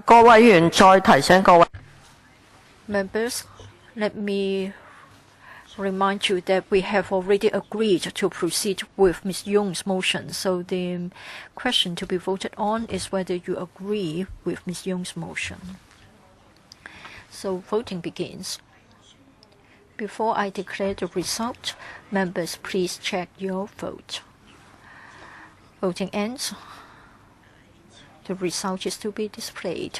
各位員再提醒各位 Members, let me remind you that we have already agreed to proceed with Ms. Young's motion. So the question to be voted on is whether you agree with Ms. Young's motion. So voting begins. Before I declare the result, members, please check your vote. Voting ends. The result is to be displayed.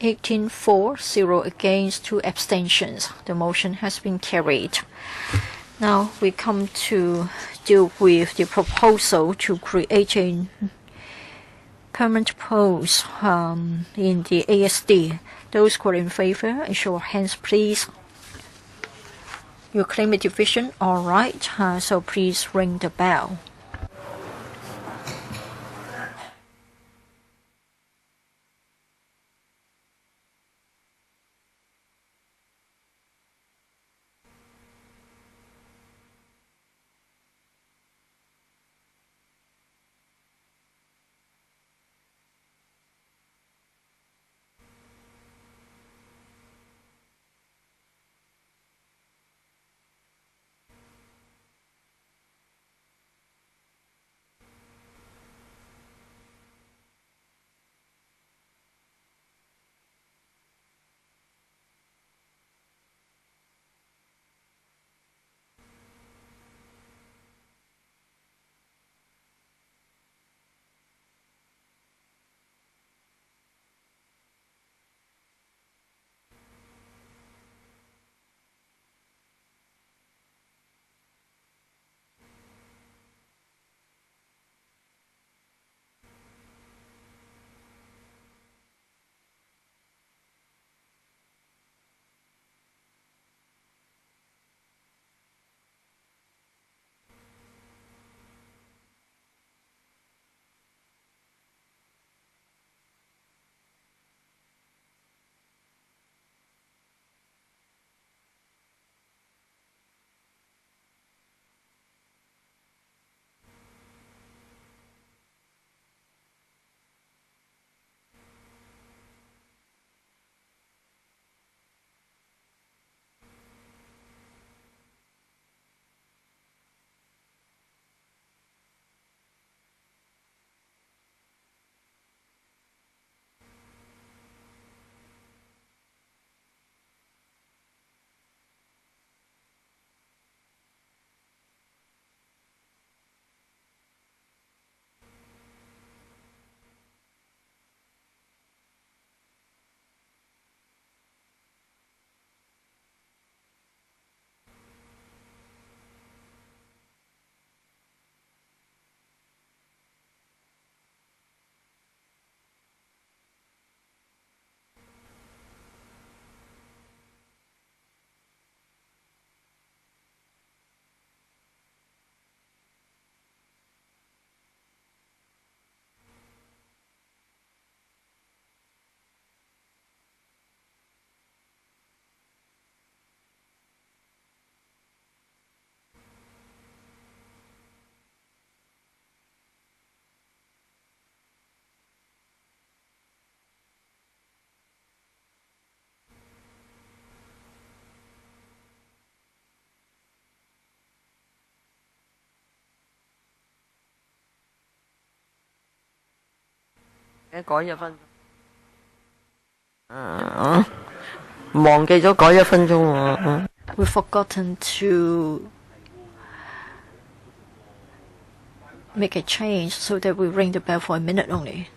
18 for, 0 against, 2 abstentions. The motion has been carried. Now we come to deal with the proposal to create a permanent post in the ASD. Those who are in favor, show of hands, please. You claim a division? All right. So please ring the bell.改1分忘記咗改1分鐘喎。We've forgotten to make a change so that we ring the bell for a minute only.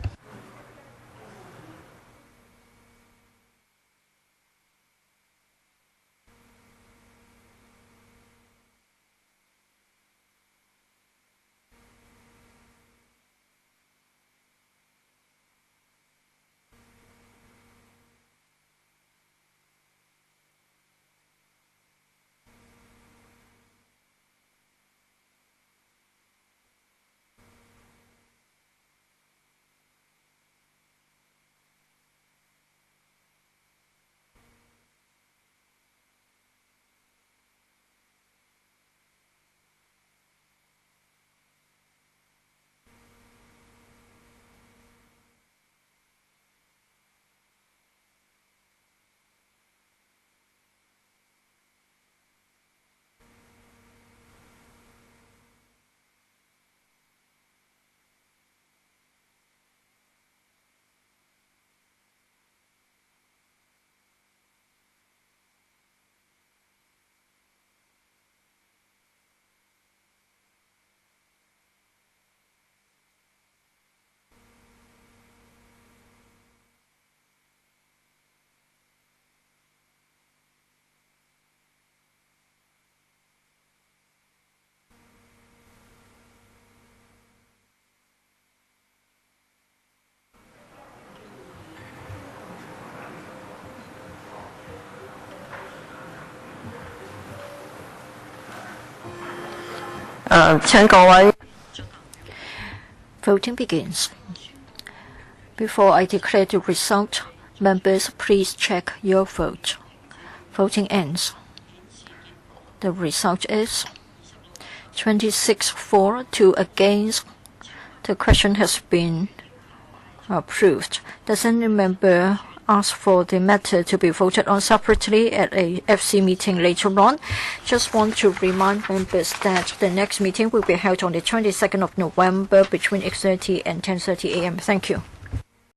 請各位 Voting begins. Before I declare the result, members, please check your vote. Voting ends. The result is 26 for, 2 against. The question has been approved. Does any member ask for the matter to be voted on separately at a FC meeting later on? Just want to remind members that the next meeting will be held on the 22nd of November between 8:30 and 10:30 a.m. Thank you.